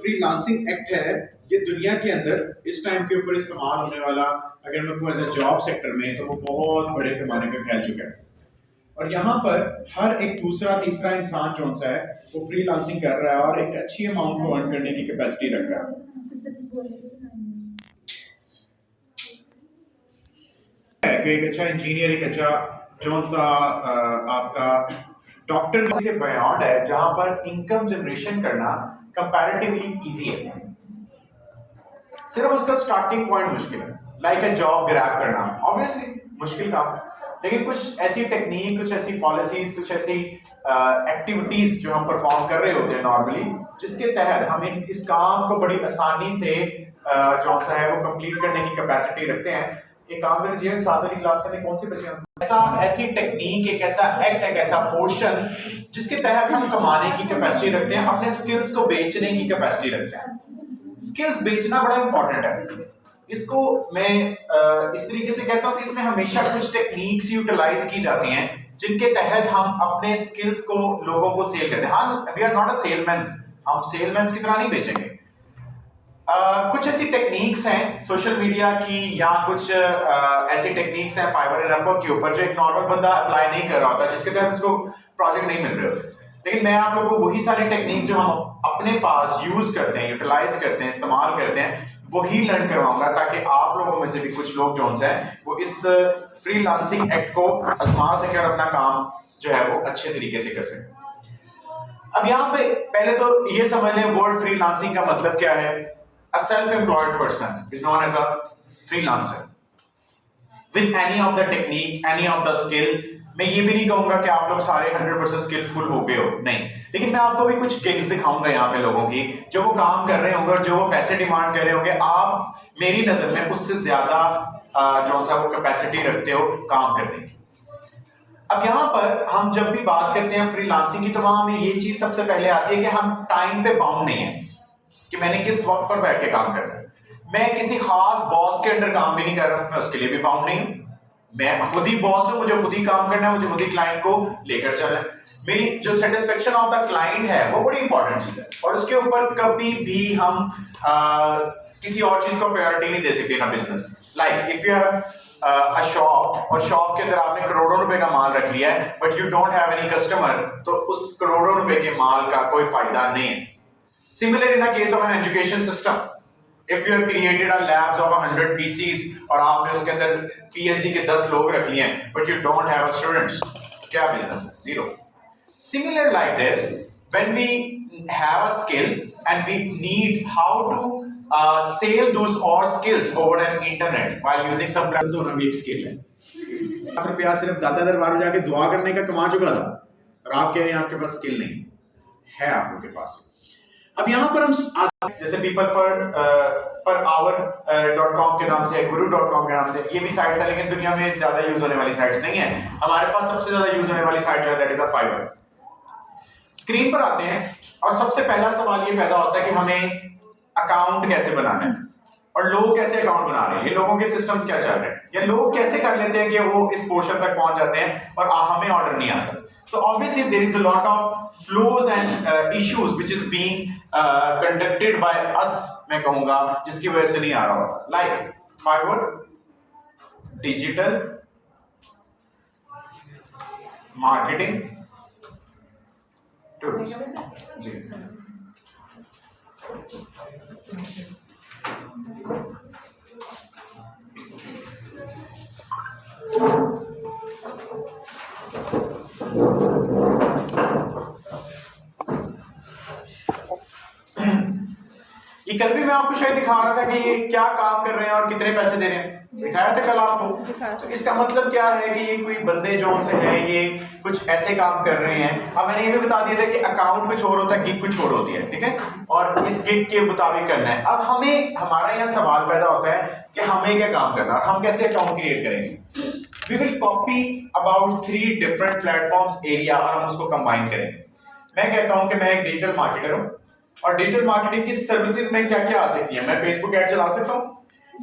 Freelancing act है ये दुनिया के अंदर इस टाइम के ऊपर इस्तेमाल होने वाला, अगर मैं कहूँ एज ए जॉब सेक्टर में, तो वो बहुत बड़े पैमाने पे फैल चुका है। और यहाँ पर हर एक दूसरा तीसरा इंसान जो सा है वो फ्रीलांसिंग कर रहा है और एक अच्छी अमाउंट को अर्न करने की कैपेसिटी रख रहा है। एक अच्छा इंजीनियर, एक अच्छा जो सा आपका डॉक्टर से बियॉन्ड है, जहां पर इनकम जनरेशन करना कंपैरेटिवली इजी है। सिर्फ उसका स्टार्टिंग पॉइंट मुश्किल है, लाइक अ जॉब ग्रैब करना ऑब्वियसली मुश्किल काम है, लेकिन कुछ ऐसी टेक्निक, कुछ ऐसी पॉलिसीज, कुछ ऐसी एक्टिविटीज जो हम परफॉर्म कर रहे होते हैं नॉर्मली, जिसके तहत हम इस काम को बड़ी आसानी से जो सा है वो कंप्लीट करने की कैपेसिटी रखते हैं। एक काम करिए, 7वीं क्लास में कौन सी बच्चे ऐसी टेक्निक, एक ऐसा एक्ट, एक ऐसा पोर्शन जिसके तहत हम कमाने की कैपेसिटी रखते हैं, अपने स्किल्स को बेचने की कैपेसिटी रखते हैं। स्किल्स बेचना बड़ा इंपॉर्टेंट है। इसको मैं इस तरीके से कहता हूं कि इसमें हमेशा कुछ टेक्निक्स यूटिलाइज की जाती हैं जिनके तहत हम अपने स्किल्स को लोगों को सेल करते हैं। We are not a salesman, हम सेलमैन की तरह नहीं बेचेंगे। कुछ ऐसी टेक्निक्स हैं सोशल मीडिया की, या कुछ ऐसी टेक्निक्स हैं फाइवर एंड अपवर्क के ऊपर जो एक नॉर्मल बंदा अप्लाई नहीं कर रहा होता, जिसके तहत उसको प्रोजेक्ट नहीं मिल रहे होते। लेकिन मैं आप लोगों को वही सारी टेक्निक जो हम अपने पास यूज करते हैं, यूटिलाइज करते हैं, इस्तेमाल करते हैं, वही लर्न करवाऊंगा, ताकि आप लोगों में से भी कुछ लोग जो है वो इस फ्रीलांसिंग एक्ट को आजमा सके और अपना काम जो है वो अच्छे तरीके से कर सके। अब यहाँ पे पहले तो ये समझ लें वर्ड फ्रीलांसिंग का मतलब क्या है। A self-employed person is known as a freelancer with any of the technique, any of the skill। मैं ये भी नहीं कहूंगा कि आप लोग सारे 100% स्किलफुल हो गए हो, नहीं, लेकिन मैं आपको भी कुछ गिग्स दिखाऊंगा यहाँ पे लोगों की जो वो काम कर रहे होंगे और जो वो पैसे डिमांड कर रहे होंगे। आप मेरी नजर में उससे ज्यादा जो सा वो कैपेसिटी रखते हो काम करने की। अब यहाँ पर हम जब भी बात करते हैं फ्रीलांसिंग की, तो वहां हमें ये चीज सबसे पहले आती है कि हम टाइम पे बाउंड नहीं है कि मैंने किस वक्त पर बैठ के काम करना है। मैं किसी खास बॉस के अंडर काम भी नहीं कर रहा, मैं उसके लिए भी बाउंड नहीं हूं। मैं खुद ही बॉस हूं, मुझे खुद ही काम करना है, मुझे खुद ही क्लाइंट को लेकर चलना है। मेरी जो सेटिस्फेक्शन ऑफ द क्लाइंट है वो बड़ी इंपॉर्टेंट चीज है, और उसके ऊपर कभी भी हम किसी और चीज को प्रायोरिटी नहीं दे सकते ना business. Like if you have a shop, और शॉप के अंदर आपने करोड़ों रुपए का माल रख लिया है, but you don't have any customer, तो उस करोड़ों रुपए के माल का कोई फायदा नहीं है। Similar in the case of an education system, if you have created a labs of 100 PCs और आपने उसके अंदर PhD के 10 लोग रख लिए हैं, but you don't have a students, क्या business है? Zero. Similar like this, when we have a skill and we need how to sell those or skills over an internet while using some platform, तो भी एक skill है। ₹1 सिर्फ दाता दरबार में जाके दुआ करने का कमा चुका था, और आप कह रहे हैं आपके पास स्किल नहीं है, आप लोगों के पास। अब यहाँ पर हम जैसे पीपल पर आवर.com के नाम से, guru.com के नाम से, ये भी साइट्स है, लेकिन दुनिया में ज्यादा यूज होने वाली साइट्स नहीं है। हमारे पास सबसे ज्यादा यूज होने वाली साइट जो है that is a fibre. Screen पर आते हैं और सबसे पहला सवाल ये पैदा होता है कि हमें अकाउंट कैसे बनाना है, और लोग कैसे अकाउंट बना रहे हैं, ये लोगों के सिस्टम्स क्या चल रहे हैं, या लोग कैसे कर लेते हैं कि वो इस पोर्शन तक पहुंच जाते हैं और हमें ऑर्डर नहीं आता। तो obviously there is a lot of flaws and issues which is being conducted by us, मैं कहूंगा, जिसकी वजह से नहीं आ रहा होता। Like Fiverr digital marketing tools जी। ये कल भी मैं आपको शायद दिखा रहा था कि ये क्या काम कर रहे हैं और कितने पैसे दे रहे हैं, दिखाया था कल आपको। तो इसका मतलब क्या है कि ये कोई बंदे जो से हैं ये कुछ ऐसे काम कर रहे हैं। अब मैंने ये भी बता दिया था कि अकाउंट कुछ और होता है, गिग कुछ और होती है, ठीक है, और इस गिग के मुताबिक करना है। अब हमें हमारा यहाँ सवाल पैदा होता है कि हमें क्या काम करना है और हम कैसे अकाउंट क्रिएट करेंगे। We will copy about 3 different platforms area और हम उसको कंबाइन करेंगे। मैं कहता हूं कि मैं एक डिजिटल मार्केटर हूं, और डिजिटल मार्केटिंग की सर्विसेज में क्या क्या आ सकती है। मैं फेसबुक ऐड चला सकता हूं,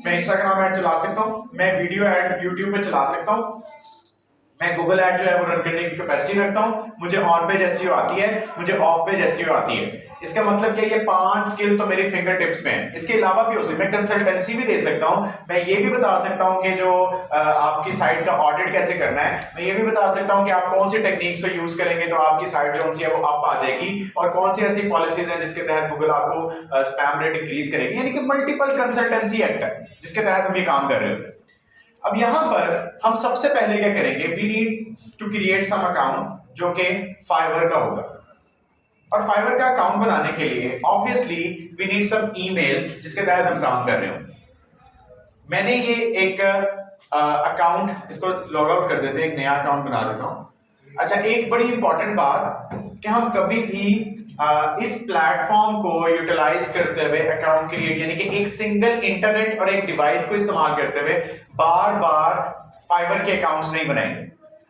मैं इंस्टाग्राम ऐड चला सकता हूं, मैं वीडियो ऐड यूट्यूब पे चला सकता हूं, मैं गूगल ऐड जो है वो रन करने की कैपेसिटी रखता हूं, मुझे ऑन पेज एसईओ आती है, मुझे ऑफ पेज एसईओ आती है। इसका मतलब क्या, ये 5 स्किल तो मेरी फिंगर टिप्स में है। इसके अलावा भी हो सकता है, मैं कंसल्टेंसी भी दे सकता हूं, मैं ये भी बता सकता हूं कि जो आपकी साइट का ऑडिट कैसे करना है, मैं ये भी बता सकता हूं कि आप कौन सी टेक्निक्स को यूज करेंगे तो आपकी साइट जो सी है वो अप आ जाएगी, और कौन सी ऐसी पॉलिसीज है जिसके तहत गूगल आपको स्पैम रेट इंक्रीज करेगी। यानी कि मल्टीपल कंसल्टेंसी एक्ट है जिसके तहत हम ये काम कर रहे होते हैं। अब यहां पर हम सबसे पहले क्या करेंगे, we need to create some account जो कि फाइवर का होगा। और फाइवर का अकाउंट बनाने के लिए obviously we need some email जिसके तहत हम काम कर रहे हो। मैंने ये एक अकाउंट, इसको लॉग आउट कर देते हैं, एक नया अकाउंट बना देता हूं। अच्छा, एक बड़ी इंपॉर्टेंट बात कि हम कभी भी इस प्लेटफॉर्म को यूटिलाइज करते हुए अकाउंट क्रिएट, यानी कि एक सिंगल इंटरनेट और एक डिवाइस को इस्तेमाल करते हुए बार बार फाइवर के अकाउंट्स नहीं बनाएंगे।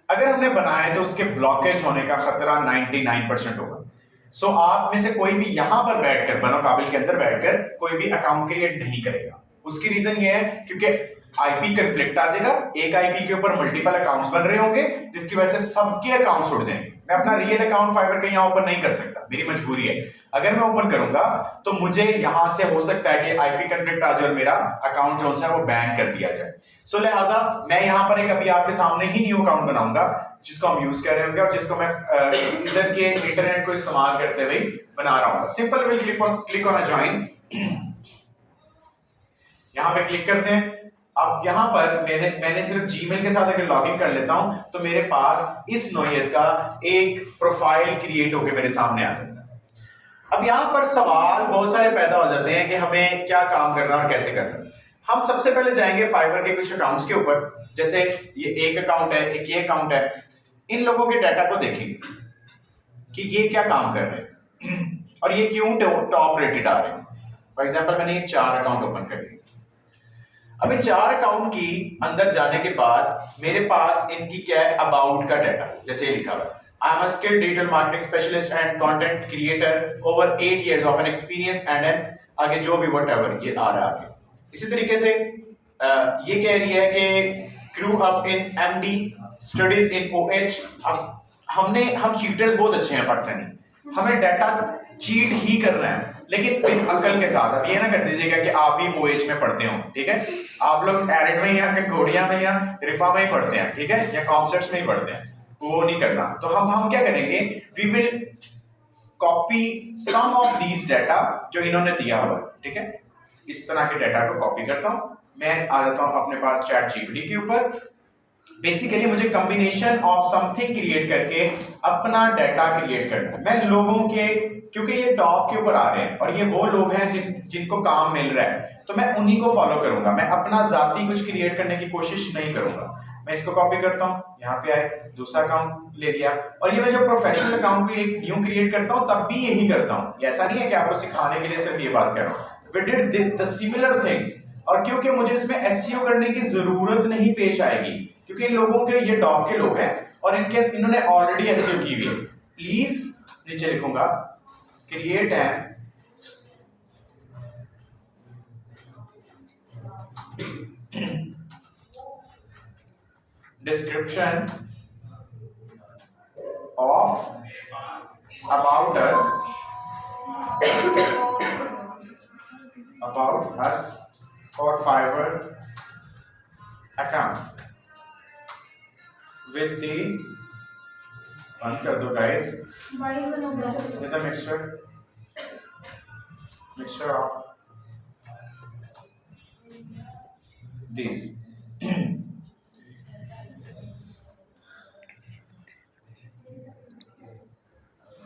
अगर हमने बनाए तो उसके ब्लॉकेज होने का खतरा 99% होगा। सो आप में से कोई भी यहां पर बैठकर, बनो काबिल के अंदर बैठकर कोई भी अकाउंट क्रिएट नहीं करेगा। उसकी रीजन ये है क्योंकि आईपी कंफ्लिक्ट आ जाएगा, एक आईपी के ऊपर मल्टीपल अकाउंट्स बन रहे होंगे जिसकी वजह से सबके अकाउंट्स उड़ जाएंगे। मैं अपना रियल अकाउंट फाइवर का यहां ओपन नहीं कर सकता, मेरी मजबूरी है। अगर मैं ओपन करूंगा तो मुझे यहां से हो सकता है कि आईपी कंफ्लिक्ट आ जाए और मेरा अकाउंट जो है वो बैन कर दिया जाए। सो लिहाजा मैं यहां पर एक अभी आपके सामने ही न्यू अकाउंट बनाऊंगा जिसको हम यूज कर रहे होंगे और जिसको मैं इधर के इंटरनेट को इस्तेमाल करते हुए बना रहा हूँ। Simple, will click on a join, यहां पे क्लिक करते हैं। अब यहां पर मैंने सिर्फ जीमेल के साथ अगर लॉगिन कर लेता हूं तो मेरे पास इस नोयत का एक प्रोफाइल क्रिएट होकर मेरे सामने आ जाता है। अब यहां पर सवाल बहुत सारे पैदा हो जाते हैं कि हमें क्या काम करना और कैसे करना। हम सबसे पहले जाएंगे फाइवर के कुछ अकाउंट्स के ऊपर, जैसे ये एक अकाउंट है, एक ये अकाउंट है। इन लोगों के डाटा को देखेंगे कि ये क्या काम कर रहे हैं और ये क्यों टॉप रेटेड आ रहे हैं। फॉर एग्जाम्पल मैंने ये 4 अकाउंट ओपन कर लिए। अब इन 4 अकाउंट की अंदर जाने के बाद मेरे पास इनकी क्या है, अबाउट का डाटा, जैसे ये लिखा हुआ है, I am a skilled digital marketing specialist and content creator over 8 years of an experience and an, आगे जो भी व्हाटएवर ये आ रहा है आगे। इसी तरीके से ये कह रही है कि grew up in MD studies in OH. अब हम चीटर्स बहुत अच्छे हैं पाकिस्तानी, हमें डाटा चीट ही करना है लेकिन विद अकल के साथ। अब ये ना कर दीजिएगा कि आप भी ओएच में पढ़ते हो, ठीक है, आप लोग एरिड में या कंकोडिया में या रिफा में ही पढ़ते हैं, ठीक है, या कॉन्सेप्ट्स में ही पढ़ते हैं, वो नहीं करना। तो हम क्या करेंगे, we will copy some of these data जो इन्होंने दिया हुआ, ठीक है। इस तरह के डाटा को कॉपी करता हूं, मैं आ जाता हूं अपने पास चैट जीपीटी के ऊपर। बेसिकली मुझे कॉम्बिनेशन ऑफ समथिंग क्रिएट करके अपना डाटा क्रिएट करना है। मैं लोगों के, क्योंकि ये टॉप के ऊपर आ रहे हैं और ये वो लोग हैं जिनको काम मिल रहा है, तो मैं उन्हीं को फॉलो करूंगा। मैं अपना जाती कुछ क्रिएट करने की कोशिश नहीं करूंगा। मैं इसको कॉपी करता हूं, यहाँ पे आए, दूसरा अकाउंट ले लिया, और ये मैं जो प्रोफेशनल अकाउंट को एक न्यू क्रिएट करता हूं तब भी यही करता हूं। ऐसा नहीं है कि आपको सिखाने के लिए सिर्फ ये बात कर रहा हूं। We did the similar things, और क्योंकि मुझे इसमें एसईओ करने की जरूरत नहीं पेश आएगी क्योंकि इन लोगों के, ये टॉप के लोग हैं और इन्होंने ऑलरेडी एसईओ की हुई है। प्लीज नीचे लिखूंगा create an description of about us for Fiverr account with the, बंद कर दो guys, with the mixture of these।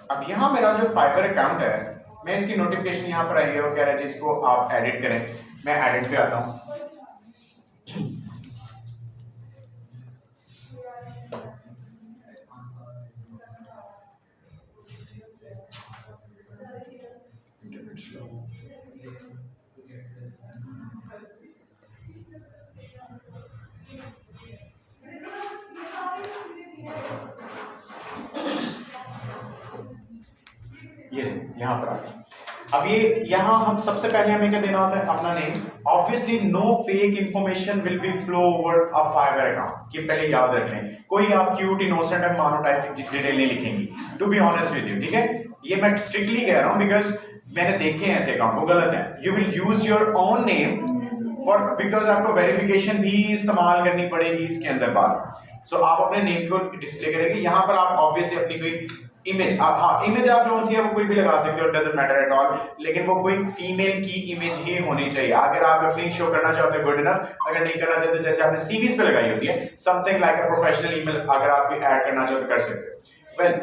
अब यहां मेरा जो फाइवर अकाउंट है, मैं इसकी नोटिफिकेशन यहां पर आई है, वो कह रहा है जिसको आप एडिट करें। मैं एडिट पे आता हूं, ये यहां पर आ गया। अब ये यहाँ हम सबसे पहले हमें क्या देना होता है, अपना name. Obviously no fake information will be flow over a Fiverr account, ये पहले याद रख लें। कोई आप क्यूट इनोसेंट एंड मानो टाइप की डिटेल नहीं लिखेंगी, to be honest with you, ठीक है। ये मैं स्ट्रिक्टली कह रहा हूँ बिकॉज मैंने देखे हैं ऐसे अकाउंट, वो गलत है। You will use your own name for, because आपको वेरिफिकेशन भी इस्तेमाल करनी पड़ेगी इसके अंदर बाद। सो आप अपने नेम को डिस्प्ले करेंगे। यहाँ पर आप ऑब्वियसली अपनी कोई इमेज, हाँ इमेज आप जो सी है वो कोई भी लगा सकते हो, डजंट मैटर एट ऑल, लेकिन वो कोई फीमेल की इमेज ही होनी चाहिए। अगर आप अपनी शो करना चाहते हो गुड इनफ, अगर नहीं करना चाहते जैसे आपने सीवीज पे लगाई होती है something like a professional email, अगर आप कोई ऐड करना चाहते तो कर सकते हो। वेल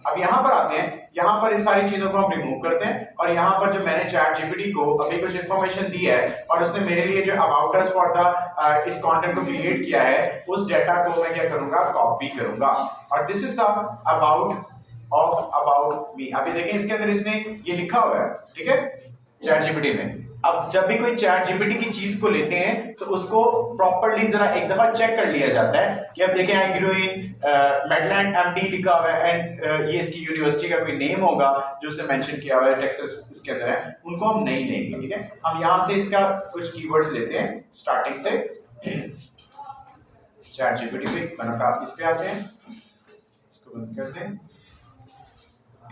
अब यहाँ पर आते हैं, यहाँ पर इस सारी चीजों को हम रिमूव करते हैं और यहाँ पर जो मैंने चैट जीपीटी को अभी कुछ इंफॉर्मेशन दी है और उसने मेरे लिए जो अबाउट अस फॉर द इस कंटेंट को क्रिएट किया है, उस डेटा को मैं क्या करूंगा, कॉपी करूंगा। और this is the about me. अभी देखें इसके अंदर इसने ये लिखा हुआ है, ठीक है, चैट जीपीटी में। अब जब भी कोई चैट जीपीटी की चीज को लेते हैं तो उसको प्रॉपर्ली जरा एक दफा चेक कर लिया जाता है कि अब देखें आई ग्रू इन मेडलैंड एमडी लिखा हुआ है एंड ये इसकी यूनिवर्सिटी का कोई नेम होगा जो उसने मेंशन किया हुआ है, टेक्सास इसके अंदर है, उनको हम नहीं लेंगे, ठीक है। हम यहां से इसका कुछ कीवर्ड्स लेते हैं स्टार्टिंग से। चैट जीपीटी पे बना, आप इस पे आते हैं, इसको बंद करते हैं,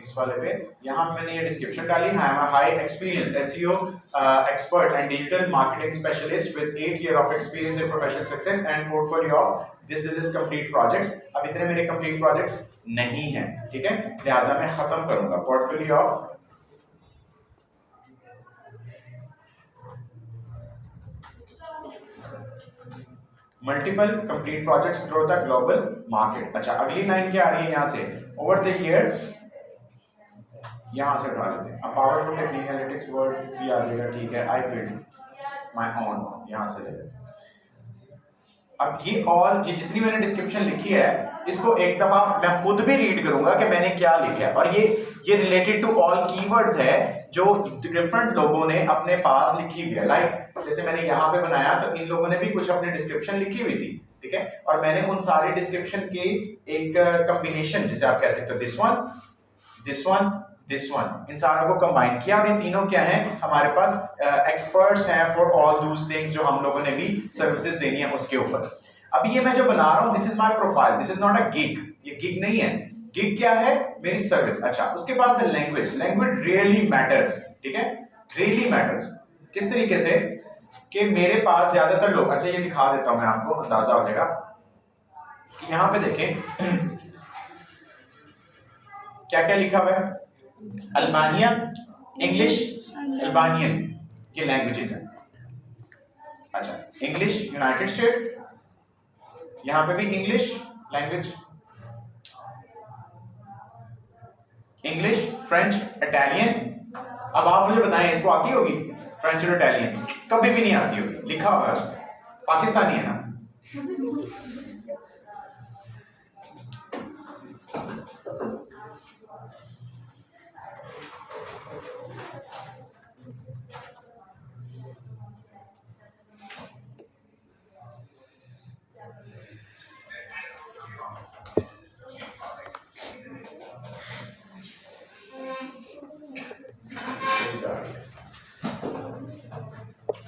इस वाले पे यहाँ मैंने ये डिस्क्रिप्शन डाली, आई am a high experience SEO expert and digital marketing specialist with 8 years of experience in professional success and portfolio of this is complete projects. अब इतने मेरे कंप्लीट प्रोजेक्ट्स नहीं हैं, ठीक है, लिहाजा मैं खत्म करूंगा portfolio of multiple complete projects grow the global market. अच्छा अगली लाइन क्या आ रही है यहाँ से, ओवर द ईयर्स, यहां से उठा लेते हैं। पावरफुल टेक्निक एनालिटिक्स वर्ड भी आ जाएगा, ठीक है, आई बिल्ड माय ओन, यहां से ले लेते हैं। अब ये जितनी मैंने डिस्क्रिप्शन लिखी है इसको एक दफा मैं खुद भी रीड करूंगा कि मैंने क्या लिखा है, और ये रिलेटेड टू ऑल कीवर्ड्स है जो डिफरेंट लोगों ने अपने पास लिखी हुई है। लाइक जैसे मैंने यहाँ पे बनाया तो इन लोगों ने भी कुछ अपनी डिस्क्रिप्शन लिखी हुई थी, ठीक है, और मैंने उन सारे डिस्क्रिप्शन के एक कॉम्बिनेशन, जैसे आप कह सकते हो this one, this one, this one, इन सारों को कंबाइन किया और ये तीनों क्या हैं, हमारे पास एक्सपर्ट्स हैं फॉर ऑल दोस थिंग्स जो हम लोगों ने भी सर्विसेज देनी है उसके ऊपर। अब ये मैं जो बना रहा हूं, this is my profile, this is not a gig, ये गिग नहीं है। गिग क्या है, मेरी सर्विस। अच्छा उसके बाद लैंग्वेज, लैंग्वेज रियली मैटर्स, ठीक है, रियली मैटर्स। किस तरीके से कि मेरे पास ज्यादातर लोग, अच्छा ये दिखा देता हूं मैं आपको, अंदाजा हो जाएगा कि यहां पे देखें क्या क्या लिखा हुआ है, अल्बानिया, इंग्लिश, अल्बानियन, ये लैंग्वेजेस हैं। अच्छा इंग्लिश यूनाइटेड स्टेट, यहां पे भी English language, English, French, Italian. अब आप मुझे बताएं इसको आती होगी फ्रेंच और इटालियन? कभी भी नहीं आती होगी, लिखा हुआ है, पाकिस्तानी है ना।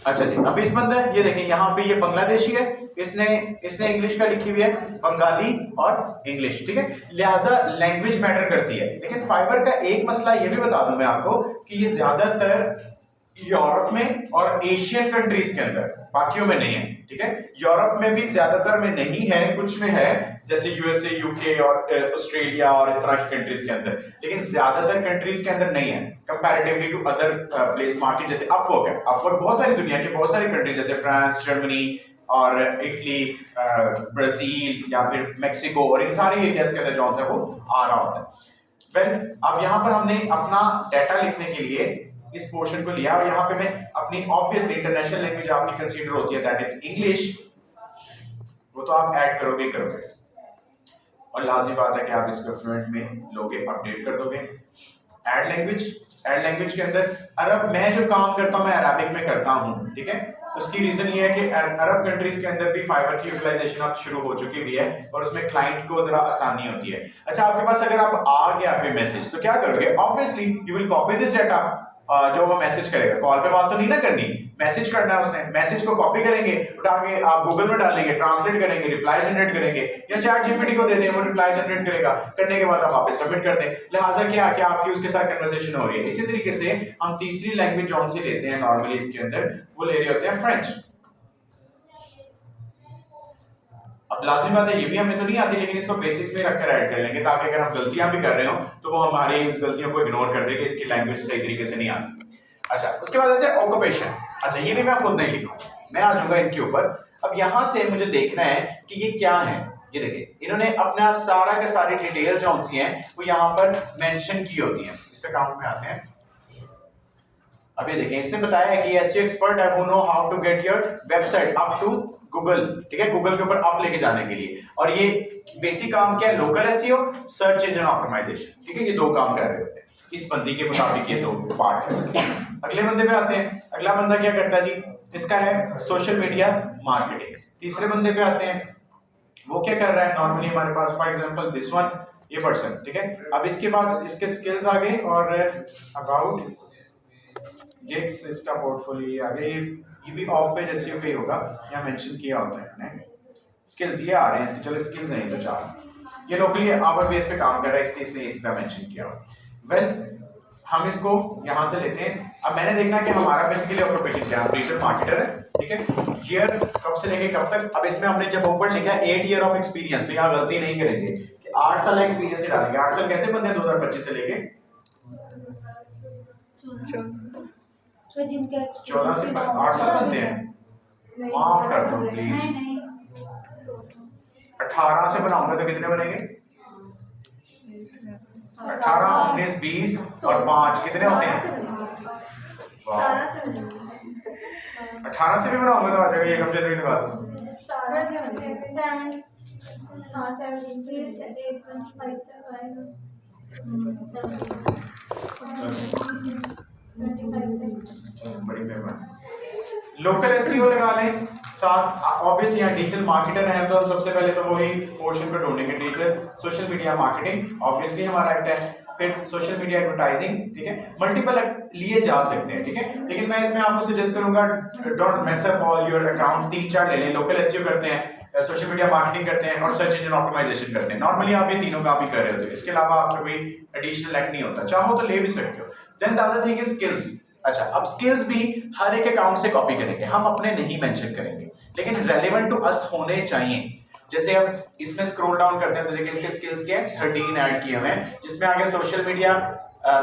अच्छा जी, अब इस बंदा ये देखें यहाँ पे ये बांग्लादेशी है, इसने इंग्लिश का लिखी हुई है, बंगाली और इंग्लिश, ठीक है, लिहाजा लैंग्वेज मैटर करती है। लेकिन फाइबर का एक मसला ये भी बता दूं मैं आपको कि ये ज्यादातर यूरोप में और एशियन कंट्रीज के अंदर, बाकियों में नहीं है, ठीक है। यूरोप में भी ज्यादातर में नहीं है, कुछ में है जैसे यूएसए, यूके और ऑस्ट्रेलिया और इस तरह की कंट्रीज के अंदर, लेकिन ज्यादातर कंट्रीज के अंदर नहीं है comparatively to other place market. जैसे अपवर्क है, अपवर्क बहुत सारी दुनिया के बहुत सारी कंट्रीज जैसे फ्रांस, जर्मनी और इटली, ब्राजील या फिर मेक्सिको और इन सारे एरियाज के अंदर जो है वो आ रहा होता है। वेल अब यहाँ पर हमने अपना डाटा लिखने के लिए इस पोर्शन को लिया और यहाँ पे मैं अपनी ऑब्वियसली इंटरनेशनल लैंग्वेज आपकी कंसीडर होती है, दैट इज इंग्लिश, वो तो आप ऐड करोगे और लाजमी बात है कि आप इसको फ्लुएंट में लोगे, अपडेट कर दोगे। ऐड लैंग्वेज के अंदर अरब, मैं जो काम करता हूँ मैं अरबिक में करता हूँ, ठीक है। उसकी रीजन ये है कि अरब कंट्रीज के अंदर भी फाइबर की यूटिलाइजेशन अब शुरू हो चुकी हुई है और उसमें क्लाइंट को जरा आसानी होती है। अच्छा आपके पास अगर आप आ गया कोई मैसेज तो क्या करोगे, obviously you will copy this data जो वो मैसेज करेगा, कॉल पे बात तो नहीं ना करनी, मैसेज करना है उसने, मैसेज को कॉपी करेंगे, उठा के आप गूगल में डालेंगे, ट्रांसलेट करेंगे, रिप्लाई जनरेट करेंगे, या चैट जीपीटी को दे दें, वो रिप्लाई जनरेट करेगा, करने के बाद आप वापस सबमिट कर दें। लिहाजा क्या आपकी उसके साथ कन्वर्सेशन हो रही है। इसी तरीके से हम तीसरी लैंग्वेज जौन सी लेते हैं नॉर्मली इसके अंदर, वो ले रहे होते हैं फ्रेंच। अब लाजिम बात है ये भी हमें तो नहीं आती, लेकिन इसको बेसिक्स में रखकर ऐड कर लेंगे, ताकि अगर हम गलतियां भी कर रहे हो तो वो हमारी उस गलतियों को इग्नोर कर देगा, इसकी लैंग्वेज सही तरीके से नहीं आती। अच्छा, उसके बाद आते हैं ऑक्यूपेशन। अच्छा, ये भी मैं खुद नहीं लिखूं, मैं आ जाऊंगा इनके ऊपर। अब यहां से मुझे देखना है कि ये क्या है। ये देखिए, इन्होंने अपना सारा के सारी डिटेल्स जो सी हैं वो यहाँ पर मेंशन की होती हैं। इस अकाउंट में आते हैं। अब ये देखें, इसने बताया है कि एसईओ एक्सपर्ट है who know how to get your website up to Google, ठीक है, गूगल के ऊपर अप लेके जाने के लिए। और ये बेसिक काम क्या है, local SEO, search engine optimization, ठीक है, ये दो काम कर रहे होते हैं इस बंदी के मुताबिक, ये दो पार्ट है। अगले बंदे पे आते हैं। अगला बंदा क्या करता है जी, इसका है सोशल मीडिया मार्केटिंग। तीसरे बंदे पे आते हैं, वो क्या कर रहा है, नॉर्मली हमारे पास फॉर एग्जांपल दिस वन, ये पर्सन, ठीक है। अब इसके बाद इसके स्किल्स आ गए और अबाउट गिग्स, इसका पोर्टफोलियो आ गया। ये भी ऑफ पेज एसईओ पे ही होगा, यहाँ मेंशन किया होता है मैंने। स्किल्स ये आ रहे हैं इसके, चलो स्किल्स नहीं तो चार, ये लोकली आवर बेस पे काम कर रहा है, इसलिए इसने इसका मेंशन किया। वेल, हम इसको यहाँ से लेते हैं। अब मैंने देखना है कि हमारा बेसिकली ऑक्यूपेशन क्या है, डिजिटल मार्केटर है, ठीक है। ईयर कब से लेके कब तक। अब इसमें हमने जब ऊपर लिखा है 8 ईयर ऑफ एक्सपीरियंस, तो यहाँ गलती नहीं करेंगे कि 8 साल एक्सपीरियंस ही डालेंगे। 8 साल कैसे बनते हैं 2025 से लेके 14 से 8 साल बनते हैं, माफ कर दो प्लीज। 18 से बनाऊंगा तो कितने बनेंगे, 18, 19, 20 और 5 कितने होते हैं, 18 से भी बनाऊंगा तो आ जाएगा, ये कब जनवरी लगा दूं। बड़ी मेहरबानी। लोकल एसईओ लगा लें साथ। ऑब्वियसली यहाँ डिजिटल मार्केटर है, तो हम सबसे पहले तो वही पोर्शन पे ढूंढेंगे, digital social media marketing obviously हमारा एक्ट है। फिर सोशल मीडिया एडवर्टाइजिंग, ठीक है, मल्टीपल लिए जा सकते हैं, ठीक है। लेकिन मैं इसमें आपको सजेस्ट करूंगा don't mess up all your account, 3-4 ले लें। लोकल एसईओ करते हैं, सोशल मीडिया मार्केटिंग करते हैं और सर्च इंजन ऑप्टिमाइजेशन करते हैं। नॉर्मली आप ये तीनों काम ही कर रहे होते हैं, इसके अलावा आपका कोई एडिशनल एक्ट नहीं होता, चाहो तो ले भी सकते हो। Then the other thing is skills. अच्छा, अब स्किल्स भी हर एक अकाउंट से कॉपी करेंगे, हम अपने नहीं मेंशन करेंगे, लेकिन रेलेवेंट टू अस होने चाहिए। जैसे अब इसमें स्क्रॉल डाउन करते हैं तो देखिए इसके स्किल्स के 13 ऐड किए हुए हैं, जिसमें आगे social media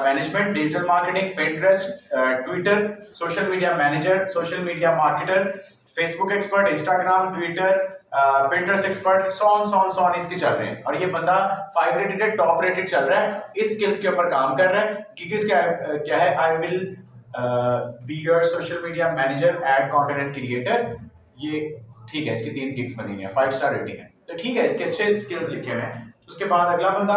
management, digital marketing, Pinterest, Twitter, social media manager, social media marketer, Facebook expert, Instagram, Twitter, Pinterest expert, सॉन इसके चल रहे हैं। और ये बंदा 5 रेटेड है, टॉप रेटेड चल रहा है, इस स्किल्स के ऊपर काम कर रहा है। क्योंकि क्या है, I will be your social media manager, ad content and creator. ये ठीक है, इसकी 3 गिग्स बनी हुई है, 5 स्टार रेटिंग है, तो ठीक है, इसके अच्छे स्किल्स लिखे हुए हैं। उसके बाद अगला बंदा,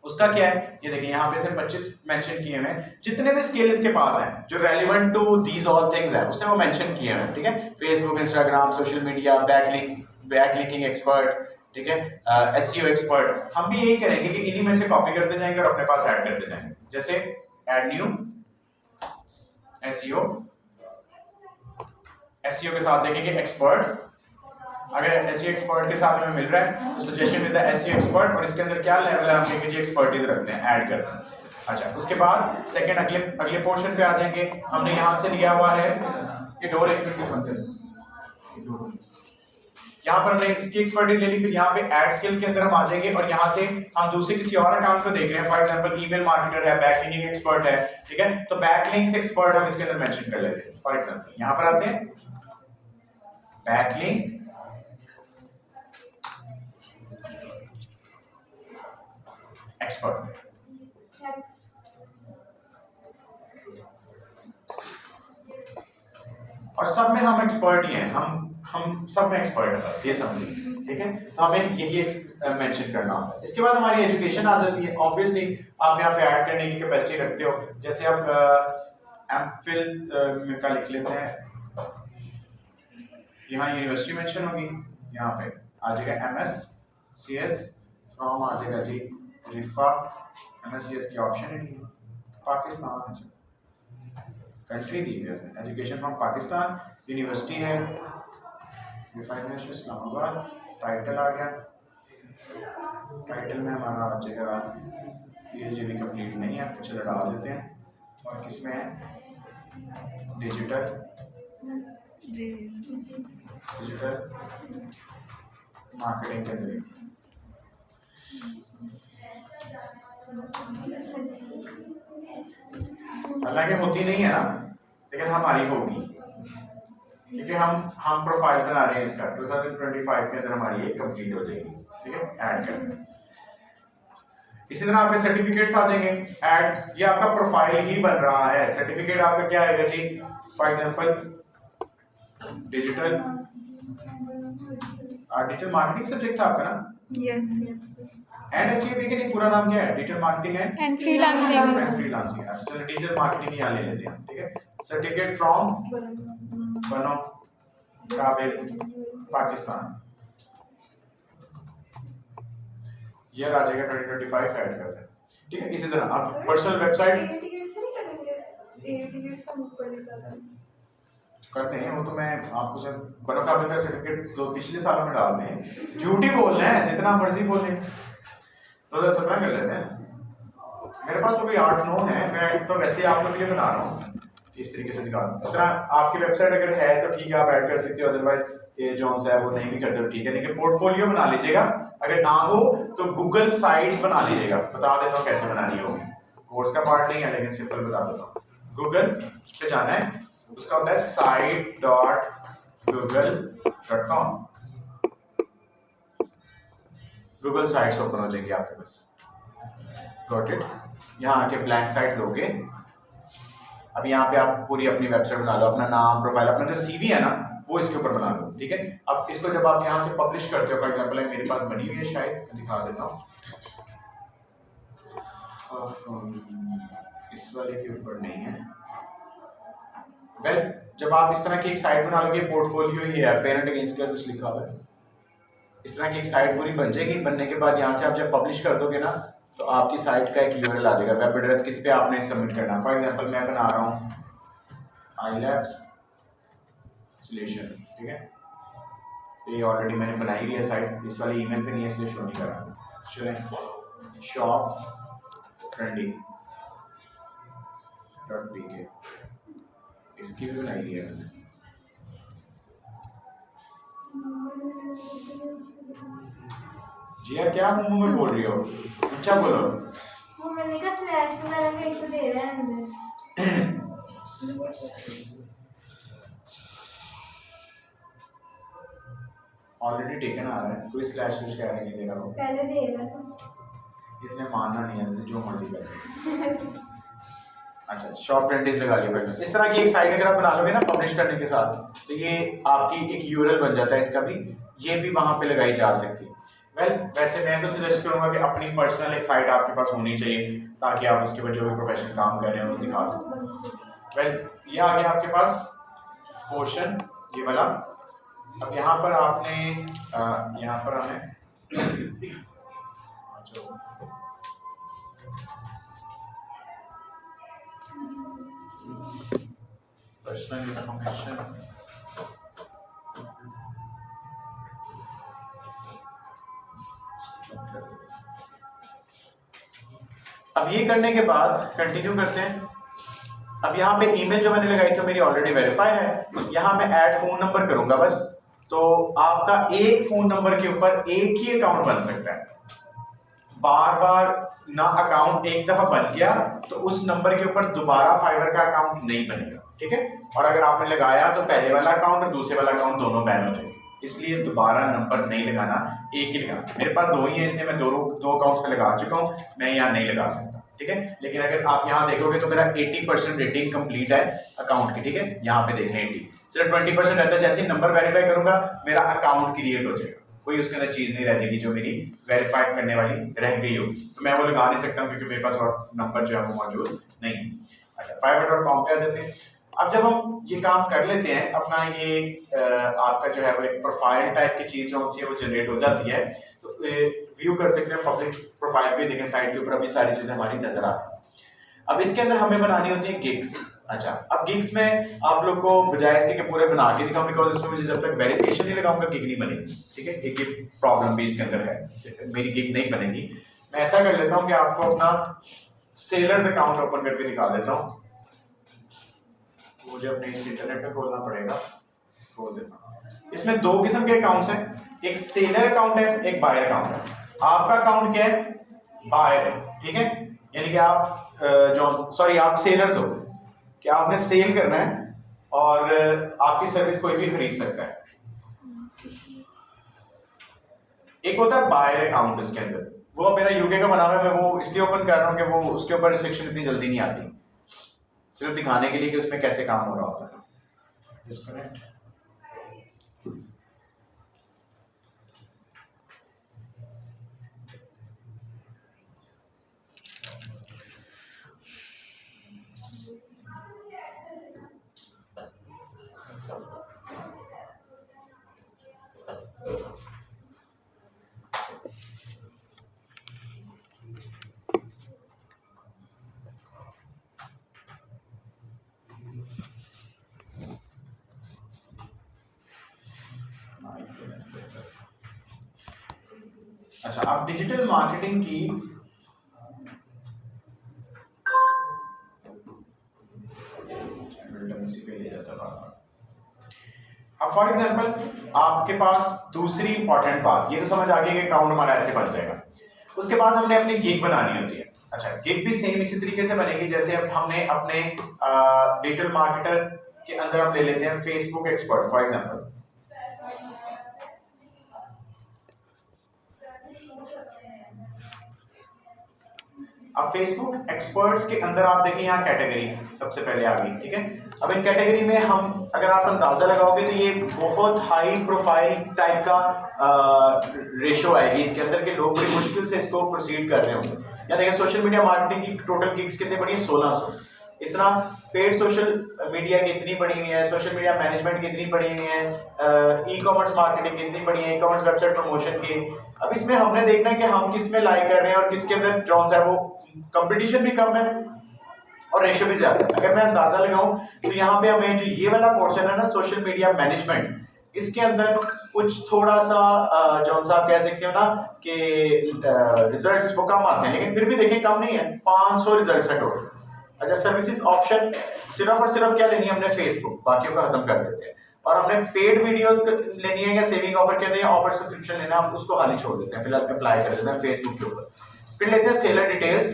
उसका क्या है, ये देखिए यहाँ पे से 25 मेंशन किए हुए हैं। जितने भी स्किल इसके पास हैं जो relevant to these all things है, उसने वो मेंशन किए हुए हैं, ठीक है। Facebook, Instagram, social media, backlinking expert, ठीक है, एसईओ एक्सपर्ट। हम भी यही करेंगे कि इन्हीं में से कॉपी करते जाएंगे और अपने पास ऐड करते जाएंगे। जैसे ऐड न्यू एसईओ के साथ देखेंगे एक्सपर्ट। अगर एसईओ एक्सपर्ट के साथ हमें मिल रहा है तो suggestion with the SEO expert, और इसके अंदर क्या लेवल है, हम कहेंगे जी एक्सपर्टीज रखते हैं, ऐड करते हैं। अच्छा, उसके बाद सेकंड अगले पोर्शन पे आ जाएंगे। हमने यहां से लिया हुआ है ये डोर यहाँ पर हमने इसकी एक्सपर्टीज ले ली। फिर यहाँ पे ऐड स्किल के अंदर हम आ जाएंगे और यहाँ से हम दूसरे किसी और अकाउंट को देख रहे हैं, फॉर एग्जांपल ईमेल मार्केटर है, बैकलिंकिंग एक्सपर्ट है, ठीक है, तो बैकलिंक्स एक्सपर्ट हम इसके अंदर मेंशन कर लेते हैं। फॉर एग्जांपल यहाँ पर आते हैं बैकलिंक एक्सपर्ट, और सब में हम एक्सपर्ट ही हैं, हम सब में एक्सपर्ट है, बस ये समझिए, ठीक है। तो हमें यही मेंशन करना होता है। इसके बाद हमारी एजुकेशन आ जाती है। ऑब्वियसली आप यहाँ पे ऐड करने की कैपेसिटी रखते हो, जैसे आप एमफिल का लिख लेते हैं, यहाँ यूनिवर्सिटी मेंशन होगी, यहाँ पे आ जाएगा MSCS फ्रॉम, आ जाएगा जी रिफा, MSCS की ऑप्शन है पाकिस्तान। कंट्री दी है, एजुकेशन फ्रॉम पाकिस्तान, यूनिवर्सिटी है रिफाइनेंस इस्लामाबाद, टाइटल आ गया, टाइटल में हमारा आ जाएगा PhD भी कंप्लीट नहीं है तो चलो डाल देते हैं। और किसमें है डिजिटल मार्केटिंग के अंदर। हालांकि होती नहीं है ना, लेकिन हमारी होगी क्योंकि हम प्रोफाइल बना रहे हैं इसका 2025 के अंदर हमारी ये कंप्लीट हो जाएगी। ठीक है, ऐड कर। इसी तरह आपके सर्टिफिकेट्स आ जाएंगे ऐड, ये आपका प्रोफाइल ही बन रहा है। सर्टिफिकेट आपका क्या आएगा जी, for example digital marketing subject था आपका ना? यस। एंड एसईओ के लिए पूरा नाम क्या है? Digital marketing and freelancing. Freelancing. चलो डिजिटल मार्केटिंग यहाँ ले लेते हैं। ठीक है, सर्टिफिकेट फ्रॉम बनो काबिल पाकिस्तान, ये आ जाएगा 2025 ऐड कर दें। ठीक है, इसी तरह आप पर्सनल वेबसाइट करते हैं, वो तो मैं आपको सिर्फ बनो काबिल का सर्टिफिकेट जो पिछले सालों में डालते हैं, झूठी बोल रहे हैं जितना मर्जी बोल रहे हैं, 2017 कर लेते हैं। मेरे पास तो कोई 8-9 है, मैं तो वैसे आपको लिए बना रहा हूँ इस तरीके से दिखा दूँ। इस तरह आपकी वेबसाइट अगर है तो ठीक है, आप ऐड कर सकते हो, अदरवाइज ये जॉन सा है वो नहीं भी करते तो ठीक है, लेकिन पोर्टफोलियो बना लीजिएगा। अगर ना हो तो गूगल साइट्स बना लीजिएगा, बता देता हूँ कैसे बनानी होगी, कोर्स का पार्ट नहीं है लेकिन सिंपल बता देता हूँ। गूगल पे जाना है, उसका होता है site.google.com, गूगल साइट्स ओपन हो जाएंगी आपके पास। Got it. यहाँ आके ब्लैंक साइट लोगे, अब यहाँ पे आप पूरी अपनी वेबसाइट बना लो, अपना नाम, प्रोफाइल, अपना जो CV है ना वो इसके ऊपर बना लो। ठीक है, अब इसको जब आप यहाँ से पब्लिश करते हो, फॉर एग्जांपल मेरे पास बनी हुई है, शायद मैं दिखा देता हूँ, इस वाले के ऊपर नहीं है। वेल, जब आप इस तरह की एक साइट बना लोगे, पोर्टफोलियो ही है, पेरेंट अगेंस्ट का कुछ लिखा हुआ है, इस तरह की एक साइट पूरी बन जाएगी। बनने के बाद यहाँ से आप जब पब्लिश कर दोगे ना तो आपकी साइट का एक URL आ जाएगा, वेब एड्रेस किस पे आपने सबमिट करना है। फॉर एग्जांपल मैं बना रहा हूँ iLabs सॉल्यूशन, ठीक है, तो ये ऑलरेडी मैंने बनाई हुई है साइट, इस वाले ईमेल पे नहीं है इसलिए शो नहीं कर रहा। चलें, shop.trendy.pk, इसकी भी बनाई हुई है मैंने। जी यार, क्या मुंह में बोल रही हो, अच्छा बोलो। वो मैंने कहा स्लैश वगैरह का इशू दे रहा है अंदर। ऑलरेडी टेकन आ रहा है, कोई स्लैश कुछ कह रहे नहीं देगा वो, पहले दे रहा था, इसने मानना नहीं है, जो मर्जी करे। अच्छा, शॉप ट्रेंडीज लगा लियो पहले। इस तरह की एक साइट अगर आप बना लोगे ना पब्लिश करने के साथ, तो ये आपकी एक URL बन जाता है इसका भी, ये भी वहां पे लगाई जा सकती है। वेल, वैसे मैं तो सजेस्ट करूंगा कि अपनी पर्सनल एक साइट आपके पास होनी चाहिए ताकि आप उसके ऊपर जो भी प्रोफेशनल काम कर रहे हो दिखा सकें। वेल, ये आ गया आपके पास पोर्शन, ये वाला। अब यहाँ पर आपने यहाँ पर हमें पर्सनल इन्फॉर्मेशन, अब ये करने के बाद कंटिन्यू करते हैं। अब यहाँ पे ईमेल जो मैंने लगाई तो मेरी ऑलरेडी वेरीफाई है, यहाँ मैं ऐड फोन नंबर करूंगा बस, तो आपका एक फोन नंबर के ऊपर एक ही अकाउंट बन सकता है। बार बार ना अकाउंट एक दफा बन गया तो उस नंबर के ऊपर दोबारा फाइवर का अकाउंट नहीं बनेगा। ठीक है, और अगर आपने लगाया तो पहले वाला अकाउंट और दूसरे वाला अकाउंट दोनों बैन हो जाएंगे, इसलिए दोबारा नंबर नहीं लगाना, एक ही लगाना। मेरे पास 2 ही है इसलिए मैं दो अकाउंट्स पे लगा चुका हूँ, मैं यहाँ नहीं लगा सकता। ठीक है, लेकिन अगर आप यहाँ देखोगे तो मेरा 80% रेटिंग कंप्लीट है अकाउंट की। ठीक है, यहाँ पे देख लें 80, सिर्फ 20% रहता है। जैसे नंबर वेरीफाई करूंगा मेरा अकाउंट क्रिएट हो जाएगा, कोई उसके अंदर चीज नहीं रह जाएगी जो मेरी वेरीफाई करने वाली रह गई हो, तो मैं वो लगा नहीं सकता क्योंकि मेरे पास और नंबर जो है वो मौजूद नहीं। अच्छा, fiverr.com पे आ जाते हैं। अब जब हम ये काम कर लेते हैं अपना, ये आपका जो है वो एक प्रोफाइल टाइप की चीज जो है वो जनरेट हो जाती है, तो व्यू कर सकते हैं पब्लिक प्रोफाइल पे, देखें साइट के ऊपर अभी सारी चीजें हमारी नजर आ रही है। अब इसके अंदर हमें बनानी होती है गिग्स। अच्छा, अब गिग्स में आप लोग को बजाय इसके कि पूरे बना के दिखाऊं, बिकॉज इसमें मुझे जब तक वेरिफिकेशन नहीं लगाऊंगा गिग नहीं बनेगी, ठीक है। एक प्रॉब्लम भी इसके अंदर है, मेरी गिग नहीं बनेगी। मैं ऐसा कर लेता हूं कि आपको अपना सेलर्स अकाउंट ओपन करके निकाल देता हूं। मुझे अपने इस इंटरनेट पे खोलना पड़ेगा, खोल देता हूं। इसमें दो किस्म के अकाउंट्स हैं, एक सेलर अकाउंट है, एक बायर अकाउंट है। आपका अकाउंट क्या है? बायर है, ठीक है। यानी कि आप सेलर्स हो, कि आपने सेल करना है और आपकी सर्विस कोई भी खरीद सकता है। एक होता है बायर अकाउंट, इसके अंदर वो मेरा यूके का बना हुआ है, मैं वो इसलिए ओपन कर रहा हूं कि वो उसके ऊपर रिस्ट्रिक्शन इतनी जल्दी नहीं आती, सिर्फ दिखाने के लिए कि उसमें कैसे काम हो रहा होता है। डिस्कनेक्ट। अच्छा, आप डिजिटल मार्केटिंग की अब फॉर एग्जांपल आपके पास दूसरी इंपॉर्टेंट बात, ये तो समझ आ गई कि अकाउंट हमारा ऐसे बन जाएगा। उसके बाद हमने अपनी गिग बनानी होती है। अच्छा, गिग भी सेम इसी तरीके से बनेगी जैसे अब हमने अपने डिजिटल मार्केटर के अंदर हम ले लेते हैं फेसबुक एक्सपर्ट फॉर एग्जांपल। अब फेसबुक एक्सपर्ट्स के अंदर आप देखें यहाँ कैटेगरी सबसे पहले आ गई, ठीक है। अब इन कैटेगरी में हम अगर आप अंदाजा लगाओगे तो ये बहुत हाई प्रोफाइल टाइप का रेशो आएगी इसके अंदर के लोग बड़ी मुश्किल से इसको प्रोसीड कर रहे होंगे। या देखिए सोशल मीडिया मार्केटिंग की टोटल गिग्स कितनी बड़ी है? 1600। इस तरह पेड सोशल मीडिया की इतनी पड़ी हुई है, सोशल मीडिया मैनेजमेंट की इतनी पड़ी हुई है, ई कॉमर्स मार्केटिंग की इतनी पड़ी है, ई कॉमर्स वेबसाइट प्रमोशन की। अब इसमें हमने देखना है कि हम किस में लाइक कर रहे हैं और किसके अंदर जॉन सा है वो कंपटीशन भी कम है और रेशियो भी ज्यादा है। अगर मैं अंदाजा लगाऊं तो यहाँ पे हमें जो ये वाला पोर्शन है ना सोशल मीडिया मैनेजमेंट, इसके अंदर कुछ थोड़ा सा जॉन साहब कह सकते हो ना कि रिजल्ट्स वो कम आते हैं, लेकिन फिर भी देखें कम नहीं है, 500 रिजल्ट्स है टोटल। अच्छा, सर्विसेज ऑप्शन सिर्फ और सिर्फ क्या लेनी है हमने? फेसबुक, बाकियों का खत्म कर देते हैं। और हमने पेड वीडियोस लेनी है या सेविंग ऑफर कहते हैं, ऑफर सब्सक्रिप्शन लेना है, हम उसको खाली छोड़ देते हैं, फिलहाल अप्लाई कर देते हैं फेसबुक के ऊपर। फिर लेते हैं सेलर डिटेल्स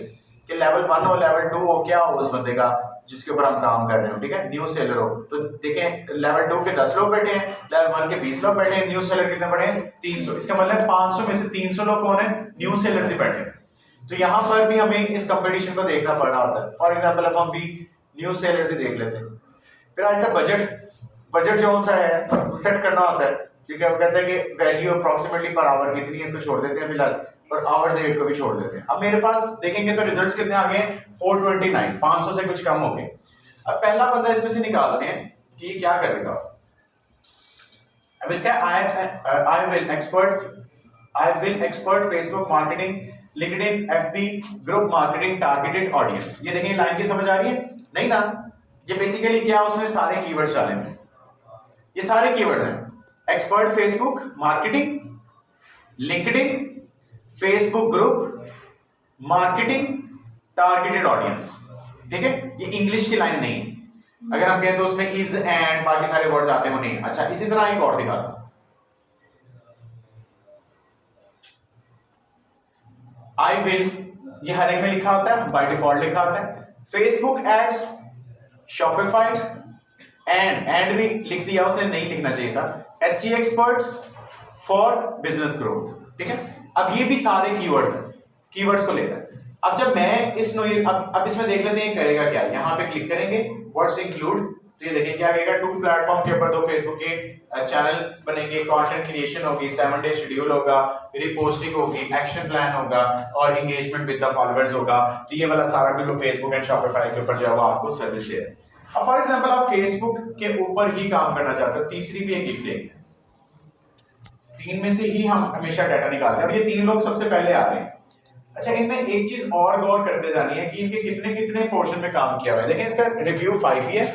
कि लेवल 1 हो, लेवल 2 हो, क्या हो उस बंदे का जिसके ऊपर हम काम कर रहे हो, ठीक है। न्यू सेलर हो तो देखें लेवल 2 के 10 लोग बैठे हैं, लेवल 1 के 20 लोग बैठे हैं, न्यू सेलर कितने बैठे हैं? 300। इसका मतलब 500 में से 300 लोग कौन है? न्यू सेलर से बैठे हैं। तो यहाँ पर भी हमें इस कंपटीशन को देखना पड़ रहा होता है। फॉर एग्जाम्पल अब हम भी न्यू सेलर से देख लेते हैं। फिर आता है बजट जो सा है सेट करना होता है, ठीक है। वो कहते हैं कि वैल्यू अप्रोक्सीमेटली पर आवर कितनी है, इसको छोड़ देते हैं फिलहाल, और आवर्स रेट को भी छोड़ देते हैं। अब मेरे पास देखेंगे तो रिजल्ट्स कितने आ गए? 429, 500 से कुछ कम हो गए। अब पहला बंदा इसमें से निकालते हैं कि ये क्या करेगा। अब इसका I will expert Facebook marketing, LinkedIn, FB, group marketing, targeted audience. ये देखें लाइन की समझ आ रही है? नहीं ना। ये बेसिकली क्या, उसने सारे कीवर्ड्स डाले हैं, ये सारे कीवर्ड्स हैं। Expert Facebook marketing, LinkedIn, Facebook group, marketing, targeted audience, ठीक है। ये इंग्लिश की लाइन नहीं है। अगर हम कहें तो उसमें इज एंड बाकी सारे वर्ड आते हो नहीं। अच्छा, इसी तरह एक और दिखाता हूं। आई विल, ये हर एक में लिखा होता है, बाय डिफॉल्ट लिखा होता है। फेसबुक एड्स, शॉपिफाई, एंड भी लिख दिया उसने, नहीं लिखना चाहिए था। SE experts for business growth, ठीक है। अब ये भी सारे कीवर्ड्स हैं, कीवर्ड्स को लेना है। अब जब मैं अब इसमें देख लेते हैं करेगा क्या। यहाँ पे क्लिक करेंगे व्हाट्स इंक्लूड, तो ये देखिए क्या कहेगा। 2 प्लेटफॉर्म के ऊपर 2 फेसबुक के चैनल बनेंगे, कंटेंट क्रिएशन होगी, 7 डे शेड्यूल होगा, रिपोस्टिंग होगी, एक्शन प्लान होगा और एंगेजमेंट विद द फॉलोअर्स होगा। तो ये वाला सारा कुछ फेसबुक एंड शॉपिफाई के ऊपर जो है वो आपको सर्विस दे रहे हैं। अब फॉर एग्जांपल आप फेसबुक के ऊपर ही काम करना चाहते हो, तीसरी भी एक गिग लेंगे। 3 में से ही हम हमेशा डाटा निकालते हैं। अब ये 3 लोग सबसे पहले आ रहे हैं। अच्छा, इनमें एक चीज और गौर करते जानी है कि इनके कितने कितने पोर्शन में काम किया हुआ है। देखिए इसका रिव्यू 5 ही है,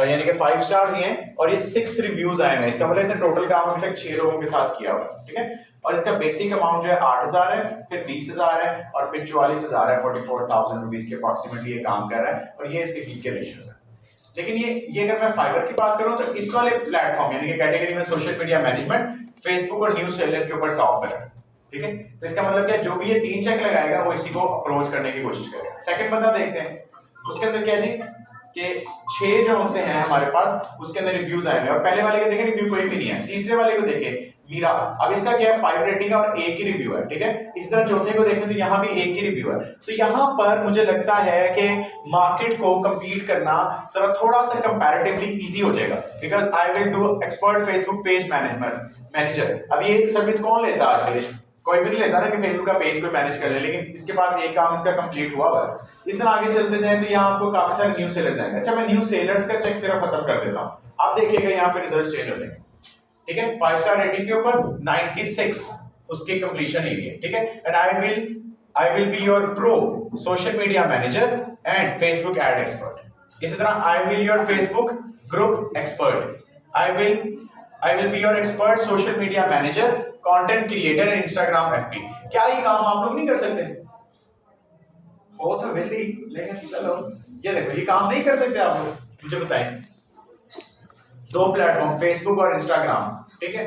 यानी कि 5 स्टार्स ही हैं, और ये 6 रिव्यूज आए हैं। इसका मतलब इसने टोटल काम अभी तक 6 लोगों के साथ किया हुआ है, ठीक है। और इसका बेसिक अमाउंट जो है 8,000 है, फिर 20,000 है, और फिर 44,000 है। 44,000 रुपीज के अप्रॉक्सीमेटली ये काम कर रहा है, और ये इसके फी के रेशियोज है। लेकिन ये अगर मैं फाइवर की बात करूं तो इस वाले प्लेटफॉर्म यानी कि कैटेगरी में सोशल मीडिया मैनेजमेंट फेसबुक और न्यूज सेलर के ऊपर टॉप पर है, ठीक है। तो इसका मतलब क्या, जो भी ये 3 चेक लगाएगा वो इसी को अप्रोच करने की कोशिश करेगा। सेकंड बंदा देखते हैं, उसके अंदर क्या जी कि 6 जो हमसे हैं हमारे पास, उसके अंदर रिव्यूज आए हैं, और पहले वाले के देखें रिव्यू कोई भी नहीं है। तीसरे वाले को देखें मीरा, अब इसका क्या है 5 रेटिंग है और 1 ही रिव्यू है, ठीक है। इसी तरह चौथे को देखें तो यहाँ भी 1 ही रिव्यू है। तो यहाँ पर मुझे लगता है कि मार्केट को compete करना जरा थोड़ा सा कंपैरेटिवली इजी हो जाएगा, because I will do expert Facebook page manager. अब ये सर्विस कौन लेता है आजकल? कोई भी नहीं लेता ना कि फेसबुक का पेज कोई मैनेज कर ले, लेकिन इसके पास एक काम इसका कंप्लीट हुआ है। इस तरह आगे चलते जाए तो यहाँ आपको काफी सारे न्यू सेलर्स आएंगे। अच्छा, मैं न्यू सेलर्स का चेक सिर्फ खत्म कर देता हूँ। आप देखिएगा यहाँ पे रिजल्ट चेंज हो जाएंगे, ठीक है। 5 स्टार रेटिंग के ऊपर 96 उसकी कंप्लीशन हुई है, ठीक है। And I will be your pro social media manager and Facebook ad expert. इसी तरह I will your Facebook group expert, I will be your expert social media manager, content creator and Instagram FB. क्या ये काम आप लोग नहीं कर सकते? हो तो वेली, लेकिन चलो ये देखो, ये काम नहीं कर सकते आप लोग? मुझे बताएं। 2 प्लेटफॉर्म फेसबुक और इंस्टाग्राम, ठीक है।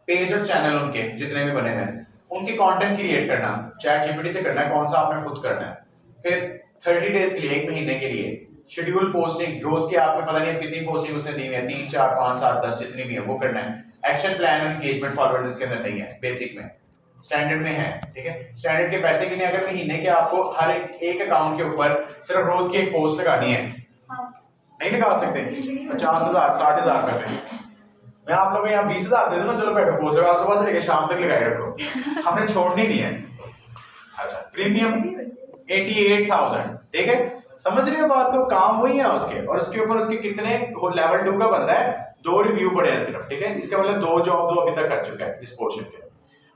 पेज और चैनल उनके जितने भी बने हैं, उनके कंटेंट क्रिएट करना, चैट जीपीटी से करना है, कौन सा आपने खुद करना है। फिर 30 डेज के लिए, 1 महीने के लिए शेड्यूल पोस्टिंग, रोज के आपको पता नहीं कितनी पोस्टिंग उसने दी है, 3 4 5 7 10 जितनी भी है वो करना है। एक्शन प्लान और एंगेजमेंट फॉलोअर्स इसके अंदर नहीं है, बेसिक में, स्टैंडर्ड में है, ठीक है। स्टैंडर्ड के पैसे कितने? अगर महीने के आपको हर एक अकाउंट के ऊपर सिर्फ रोज की एक पोस्ट लगानी है, नहीं लगा सकते। 50,000 60,000 कर रहे हैं। मैं आप लोगों को यहाँ 20,000 दे दूं ना, चलो बैठो पोस्ट लगाओ, सुबह से लेकर शाम तक लगाए रखो, हमने छोड़नी नहीं है। अच्छा, प्रीमियम 88,000, ठीक है। समझ रहे हो बात को? काम वही है उसके, और उसके ऊपर उसके कितने लेवल 2 का बंदा है, 2 रिव्यू पड़े हैं सिर्फ, ठीक है। इसका मतलब 2 जॉब्स वो अभी तक कर चुका है इस पोर्शन के।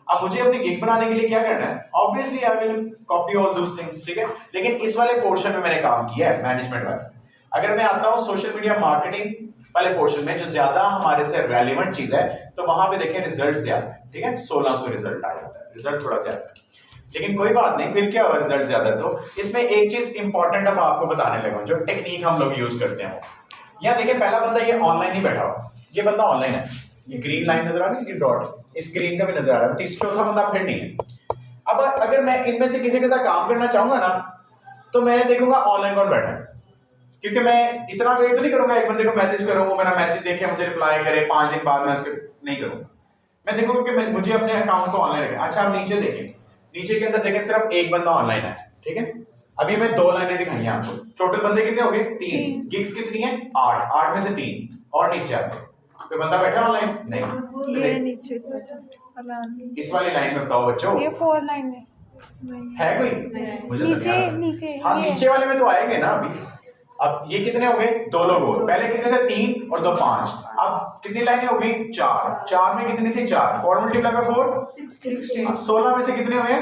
अब मुझे अपनी गिग बनाने के लिए क्या करना है? Obviously I will copy all those things, ठीक है। लेकिन इस वाले पोर्शन में मैंने काम किया है मैनेजमेंट वाला। अगर मैं आता हूँ सोशल मीडिया मार्केटिंग वाले पोर्शन में, जो ज्यादा हमारे से रेलेवेंट चीज है, तो वहां पे देखें रिजल्ट ज्यादा है, ठीक है। 1600 रिजल्ट आ जाता है, रिजल्ट थोड़ा ज्यादा है, लेकिन कोई बात नहीं। फिर क्या हुआ, रिजल्ट ज्यादा है। तो इसमें एक चीज इंपॉर्टेंट अब आपको बताने लगा, जो टेक्निक हम लोग यूज करते हैं। यहाँ देखिए पहला बंदा ये ऑनलाइन ही बैठा हुआ, ये बंदा ऑनलाइन है, ये ग्रीन लाइन नजर आ रही है, डॉट इस ग्रीन का भी नजर आ रहा है। तीसरा चौथा बंदा फिर नहीं है। अब अगर मैं इनमें से किसी के साथ काम करना चाहूंगा ना, तो मैं देखूंगा ऑनलाइन कौन बैठा है, क्योंकि मैं इतना वेट तो नहीं करूंगा एक बंदे को मैसेज करूंगा, मेरा मैसेज देखे मुझे रिप्लाई करे, 5 दिन बाद मैं उसको नहीं करूंगा। मैं देखूंगा कि मुझे अपने अकाउंट को ऑनलाइन रखें। अच्छा, आप नीचे देखें, नीचे के अंदर देखें सिर्फ एक बंदा ऑनलाइन है, ठीक है। अभी मैं 2 लाइनें दिखाई हैं आपको। टोटल बंदे कितने हो गए? 3। गिग्स कितनी है? 8। 8 में से 3 और नीचे आपको कोई बंदा बैठा ऑनलाइन? नहीं। ये नीचे इस वाली लाइन में बताओ बच्चों, ये 4 लाइन है कोई? मुझे नीचे हाँ, नीचे वाले में तो आएंगे ना अभी। अब ये कितने हो गए? 2 लोग हो, पहले कितने थे? 3 और 2 5। अब कितनी लाइनें हो गई? 4। 4 में कितनी थी? 4। 4 मल्टीप्लाई बाय 4 16 में से कितने हुए?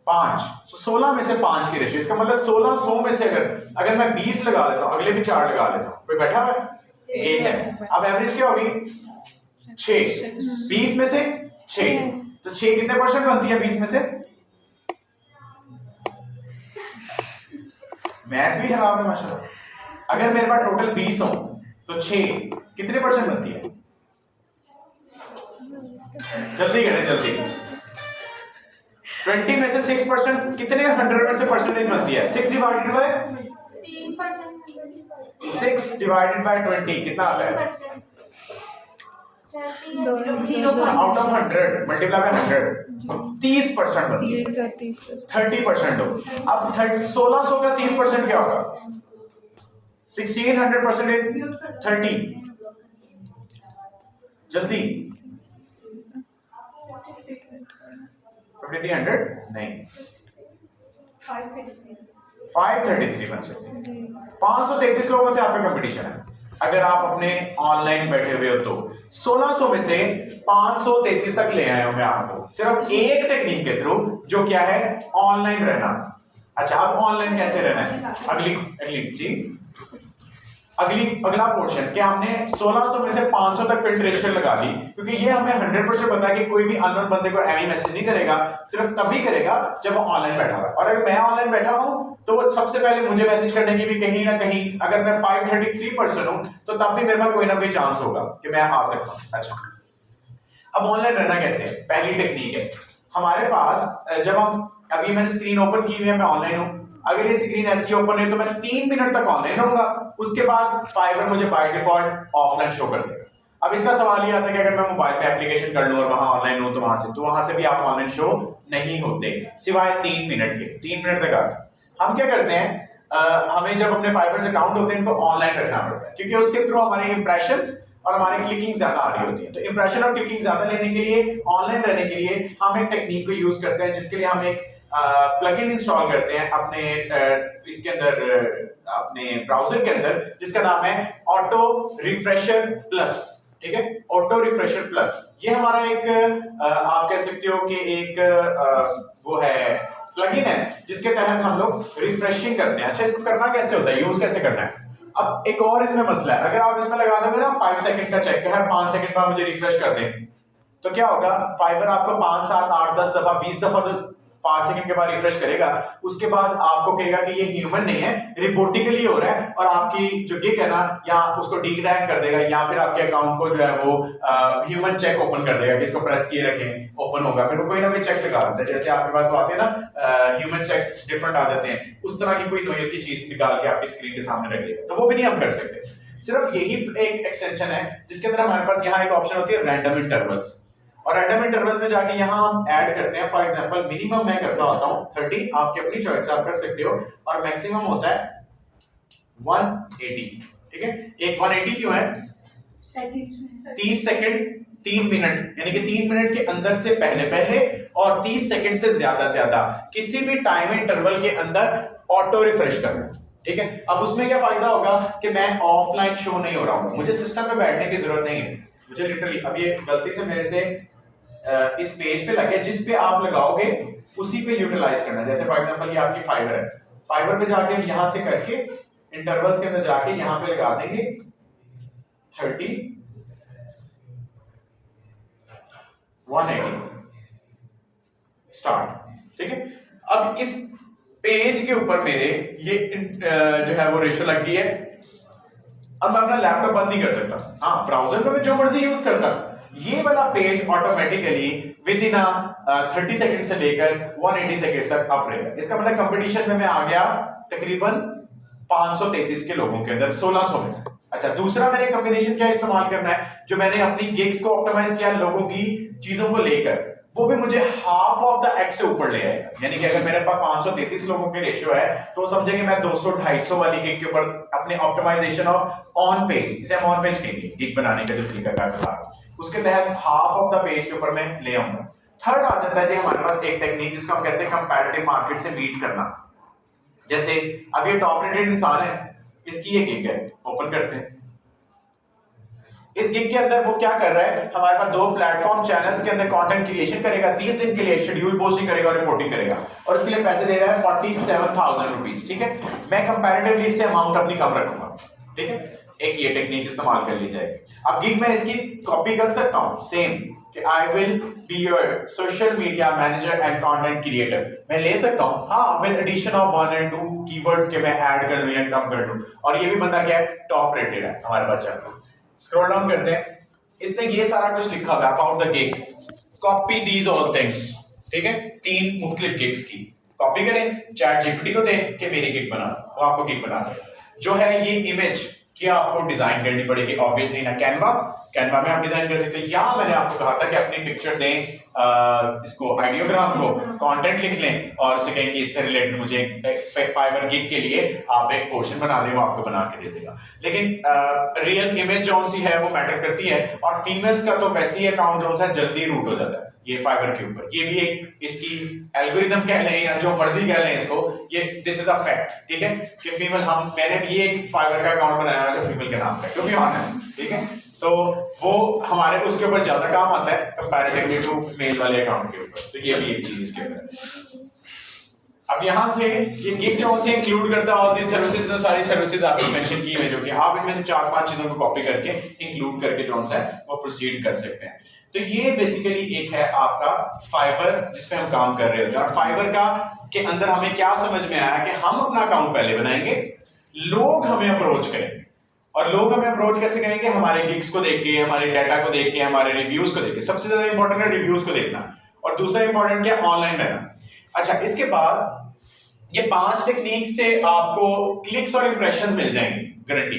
5। 16 में से 5 की रेशियो, इसका मतलब 1600 में से अगर मैं 20 लगा देता हूँ, अगले भी 4 लगा देता हूँ, कोई बैठा हुआ है? एक है। अब एवरेज क्या होगी? 6। 20 में से 6, तो 6 कितने परसेंट बनती है 20 में से? मैथ भी खराब है माशाल्लाह। अगर मेरे पास टोटल 20 हो तो 6 कितने परसेंट बनती है? जल्दी करें जल्दी। 20 में से 6% कितने 100 में से परसेंटेज बनती है? 6 डिवाइडेड बाय 6 डिवाइडेड बाय 20 कितना आता है? आउट ऑफ 100 मल्टीप्लाई बाय 100 30% बनती है। 30% हो। अब 1600 का 30% क्या होगा? 1600% 30 जल्दी 5300 नहीं 533 बन सकते। 533 लोगों से आपका कंपटीशन है। अगर आप अपने ऑनलाइन बैठे हुए हो तो 1600 में से 533 तक ले आया हूं मैं आपको सिर्फ एक टेक्निक के थ्रू, जो क्या है, ऑनलाइन रहना। अच्छा, अब ऑनलाइन कैसे रहना है, अगला पोर्शन क्या, हमने 1600 में से 500 तक फिल्ट्रेशन लगा ली, क्योंकि ये हमें 100% पता है कि कोई भी अननोन बंदे को एवी मैसेज नहीं करेगा, सिर्फ तभी करेगा जब वो ऑनलाइन बैठा हुआ है। और अगर मैं ऑनलाइन बैठा हूं तो वो सबसे पहले मुझे मैसेज करने की भी कहीं ना कहीं, अगर मैं 533% हूं तो तब भी मेरे पास कोई ना कोई चांस होगा कि मैं आ सकता हूं। अच्छा, अब ऑनलाइन रहना कैसे है, पहली टेक्निक है हमारे पास, जब हम, अभी मैंने स्क्रीन ओपन की हुई है, मैं ऑनलाइन हूं, अगर ये स्क्रीन ऐसी ओपन है तो मैं 3 मिनट तक ऑनलाइन रहूंगा, उसके बाद फाइबर मुझे बाय डिफॉल्ट ऑफलाइन शो कर देगा। अब इसका सवाल ये आता है कि अगर मैं मोबाइल पे एप्लीकेशन कर लूं और वहां ऑनलाइन हूं तो वहां से भी आप ऑनलाइन शो नहीं होते, सिवाय 3 मिनट के। 3 मिनट तक आते हम क्या करते हैं, हमें जब अपने फाइबर से अकाउंट होते हैं इनको ऑनलाइन रखना पड़ता है, क्योंकि उसके थ्रू हमारे इंप्रेशंस और हमारी क्लिकिंग ज्यादा आ रही होती है। तो इंप्रेशन और क्लिकिंग ज्यादा लेने के लिए, ऑनलाइन रहने के लिए हम एक टेक्निक को यूज करते हैं, जिसके लिए हम एक प्लगइन इंस्टॉल करते हैं अपने इसके अंदर, अपने ब्राउजर के अंदर, जिसका नाम है ऑटो रिफ्रेशर प्लस। ठीक है, ऑटो रिफ्रेशर प्लस, ये हमारा एक आप कह सकते हो कि एक वो है प्लगइन है, जिसके तहत हम लोग रिफ्रेशिंग करते हैं। अच्छा, इसको करना कैसे होता है, यूज कैसे करना है। अब एक और इसमें मसला है, अगर आप इसमें लगा दोगे ना 5 सेकंड का चेक, हर 5 सेकंड बाद मुझे रिफ्रेश कर दें, तो क्या होगा, फाइबर आपको 5, 7, 8, 10 दफा, 20 दफा तो 5 सेकंड के बाद रिफ्रेश करेगा, उसके बाद आपको कहेगा कि ये ह्यूमन नहीं है, रिपोर्टिकली हो रहा है, और आपकी जो गिग है ना, या उसको डीग्रैग कर देगा, या फिर आपके अकाउंट को जो है वो ह्यूमन चेक ओपन कर देगा कि इसको प्रेस किए रखें, ओपन होगा, फिर वो कोई ना कोई चेक लगा देता है। जैसे आपके पास वो आते हैं ना ह्यूमन चेक्स डिफरेंट आ जाते हैं, उस तरह की कोई नोयर की चीज निकाल के आपकी स्क्रीन के सामने रख देगा, तो वो भी नहीं हम कर सकते। सिर्फ यही एक एक्सटेंशन है जिसके अंदर हमारे पास यहाँ एक ऑप्शन होती है रैंडम इंटरवल्स, और रैंडम इंटरवल्स में जाके यहाँ हम ऐड करते हैं। फॉर एग्जांपल मिनिमम मैं करता होता हूँ 30, आपकी अपनी चॉइस आप कर सकते हो, और मैक्सिमम होता है 180। ठीक है, एक 180 क्यों है, 30 सेकंड 3 मिनट, यानी कि 3 मिनट के अंदर से पहले पहले और 30 सेकंड से ज्यादा किसी भी टाइम इंटरवल के अंदर ऑटो रिफ्रेश करना। ठीक है, अब उसमें क्या फायदा होगा कि मैं ऑफलाइन शो नहीं हो रहा हूँ, मुझे सिस्टम पे बैठने की जरूरत नहीं है, मुझे लिटरली, अब ये गलती से मेरे से इस पेज पे लगे, जिस पे आप लगाओगे उसी पे यूटिलाइज करना। जैसे फॉर एग्जांपल ये आपकी फाइबर है, फाइबर पे जाके यहां से करके इंटरवल्स के अंदर जाके यहां पे लगा देंगे 30, 180 स्टार्ट। ठीक है, अब इस पेज के ऊपर मेरे ये जो है वो रेशो लग गई है। अब मैं अपना लैपटॉप बंद नहीं कर सकता, हाँ ब्राउजर में मैं जो मर्जी यूज करता, ये वाला page automatically with in 30 second से लेकर 180 सेकंड तक अप रहेगा। इसका मतलब कंपटीशन में मैं आ गया तकरीबन 533 के लोगों के अंदर 1600 में से। अच्छा, दूसरा मैंने कॉम्बिनेशन क्या इस्तेमाल करना है, जो मैंने अपनी गिग्स को ऑप्टिमाइज किया लोगों की चीजों को लेकर, वो भी मुझे हाफ ऑफ द एक्स से ऊपर ले आएगा। यानी कि अगर मेरे पास 533 लोगों के रेशियो है तो समझेंगे मैं 200-250 वाली गिग के ऊपर अपने ऑप्टिमाइजेशन ऑफ ऑन पेज, इसे हम ऑन पेज कहेंगे, गिग बनाने का जो तरीका कार बता रहा हूं, उसके तहत हाफ ऑफ द पेज के ऊपर मैं ले आऊंगा। थर्ड आ जाता है जी हमारे पास एक टेक्निक जिसको हम कहते हैं कंपैरेटिव मार्केट से बीट करना। जैसे अब ये टॉप रेटेड इंसान है, इसकी ये गिग है, ओपन करते हैं, इस गिग के अंदर वो क्या कर रहा है, हमारे पास 2 प्लेटफॉर्म चैनल्स के अंदर कंटेंट क्रिएशन करेगा, 30 दिन के लिए शेड्यूल पोस्टिंग करेगा और रिपोर्टिंग करेगा, और इसके लिए पैसे दे रहा है 47,000 रुपीज। ठीक है, मैं कंपैरेटिवली इससे अमाउंट अपनी कम रखूंगा। ठीक है, एक ये टेक्निक इस्तेमाल कर ली जाएगी। अब गिग में इसकी कॉपी कर सकता हूं सेम, कि आई will be your social media manager and content creator, मैं ले सकता हूं, हाँ विद एडिशन ऑफ 1 और 2 कीवर्ड्स के मैं ऐड कर लूं या कम कर लूं। और ये भी बंदा क्या है, टॉप रेटेड है हमारे पास। चलो स्क्रॉल डाउन करते हैं, इसने ये सारा कुछ लिखा हुआ है about the gig, copy these all things. ठीक है, 3 मुख्तलिफ गिग्स की कॉपी करें, चैट जीपीटी को दें कि मेरी गिग बना, वो आपको गिग बना दे। जो है ये इमेज कि आपको डिजाइन करनी पड़ेगी ऑब्वियसली ना, कैनवा में आप डिजाइन कर सकते हैं, या मैंने आपको कहा था कि अपनी पिक्चर दें, इसको आइडियोग्राम को कंटेंट लिख लें और उसे कहें कि इससे रिलेटेड मुझे फाइबर गिग के लिए आप एक पोर्शन बना दें, वो आपको बना के दे देगा। लेकिन रियल इमेज जो सी है वो मैटर करती है, और फीमेल्स का तो वैसे ही अकाउंट जो है जल्दी रूट हो जाता है, ये फाइबर के ऊपर। ये भी एक इसकी एल्गोरिदम कह लें या जो मर्जी कह लें इसको, ये दिस इज अ फैक्ट, ठीक है, कि फीमेल मैंने भी एक फाइबर का अकाउंट बनाया है जो फीमेल के नाम पे, टू बी ऑनेस्ट, ठीक है, तो वो हमारे उसके ऊपर ज्यादा काम आता है कंपैरेटिवली टू मेल वाले अकाउंट के ऊपर। तो ये भी एक चीज इसके अंदर। अब यहाँ से ये गिग जो से इंक्लूड करता है ऑल दी सर्विसेज, जो सारी सर्विसेज आपने मेंशन की है, जो कि आप इनमें से 4-5 चीजों को कॉपी करके इंक्लूड करके जो है वो प्रोसीड कर सकते हैं। तो ये बेसिकली एक है आपका फाइबर जिसपे हम काम कर रहे होते हैं। और फाइबर का के अंदर हमें क्या समझ में आया कि हम अपना अकाउंट पहले बनाएंगे, लोग हमें अप्रोच करेंगे। और लोग हमें अप्रोच कैसे करेंगे? हमारे गिग्स को देख के, हमारे डाटा को देख के, हमारे रिव्यूज को देख के। सबसे ज्यादा इंपॉर्टेंट है रिव्यूज को देखना, और दूसरा इंपॉर्टेंट क्या, ऑनलाइन रहना। अच्छा, इसके बाद ये 5 टेक्निक से आपको क्लिक्स और इंप्रेशंस मिल जाएंगे, गारंटी।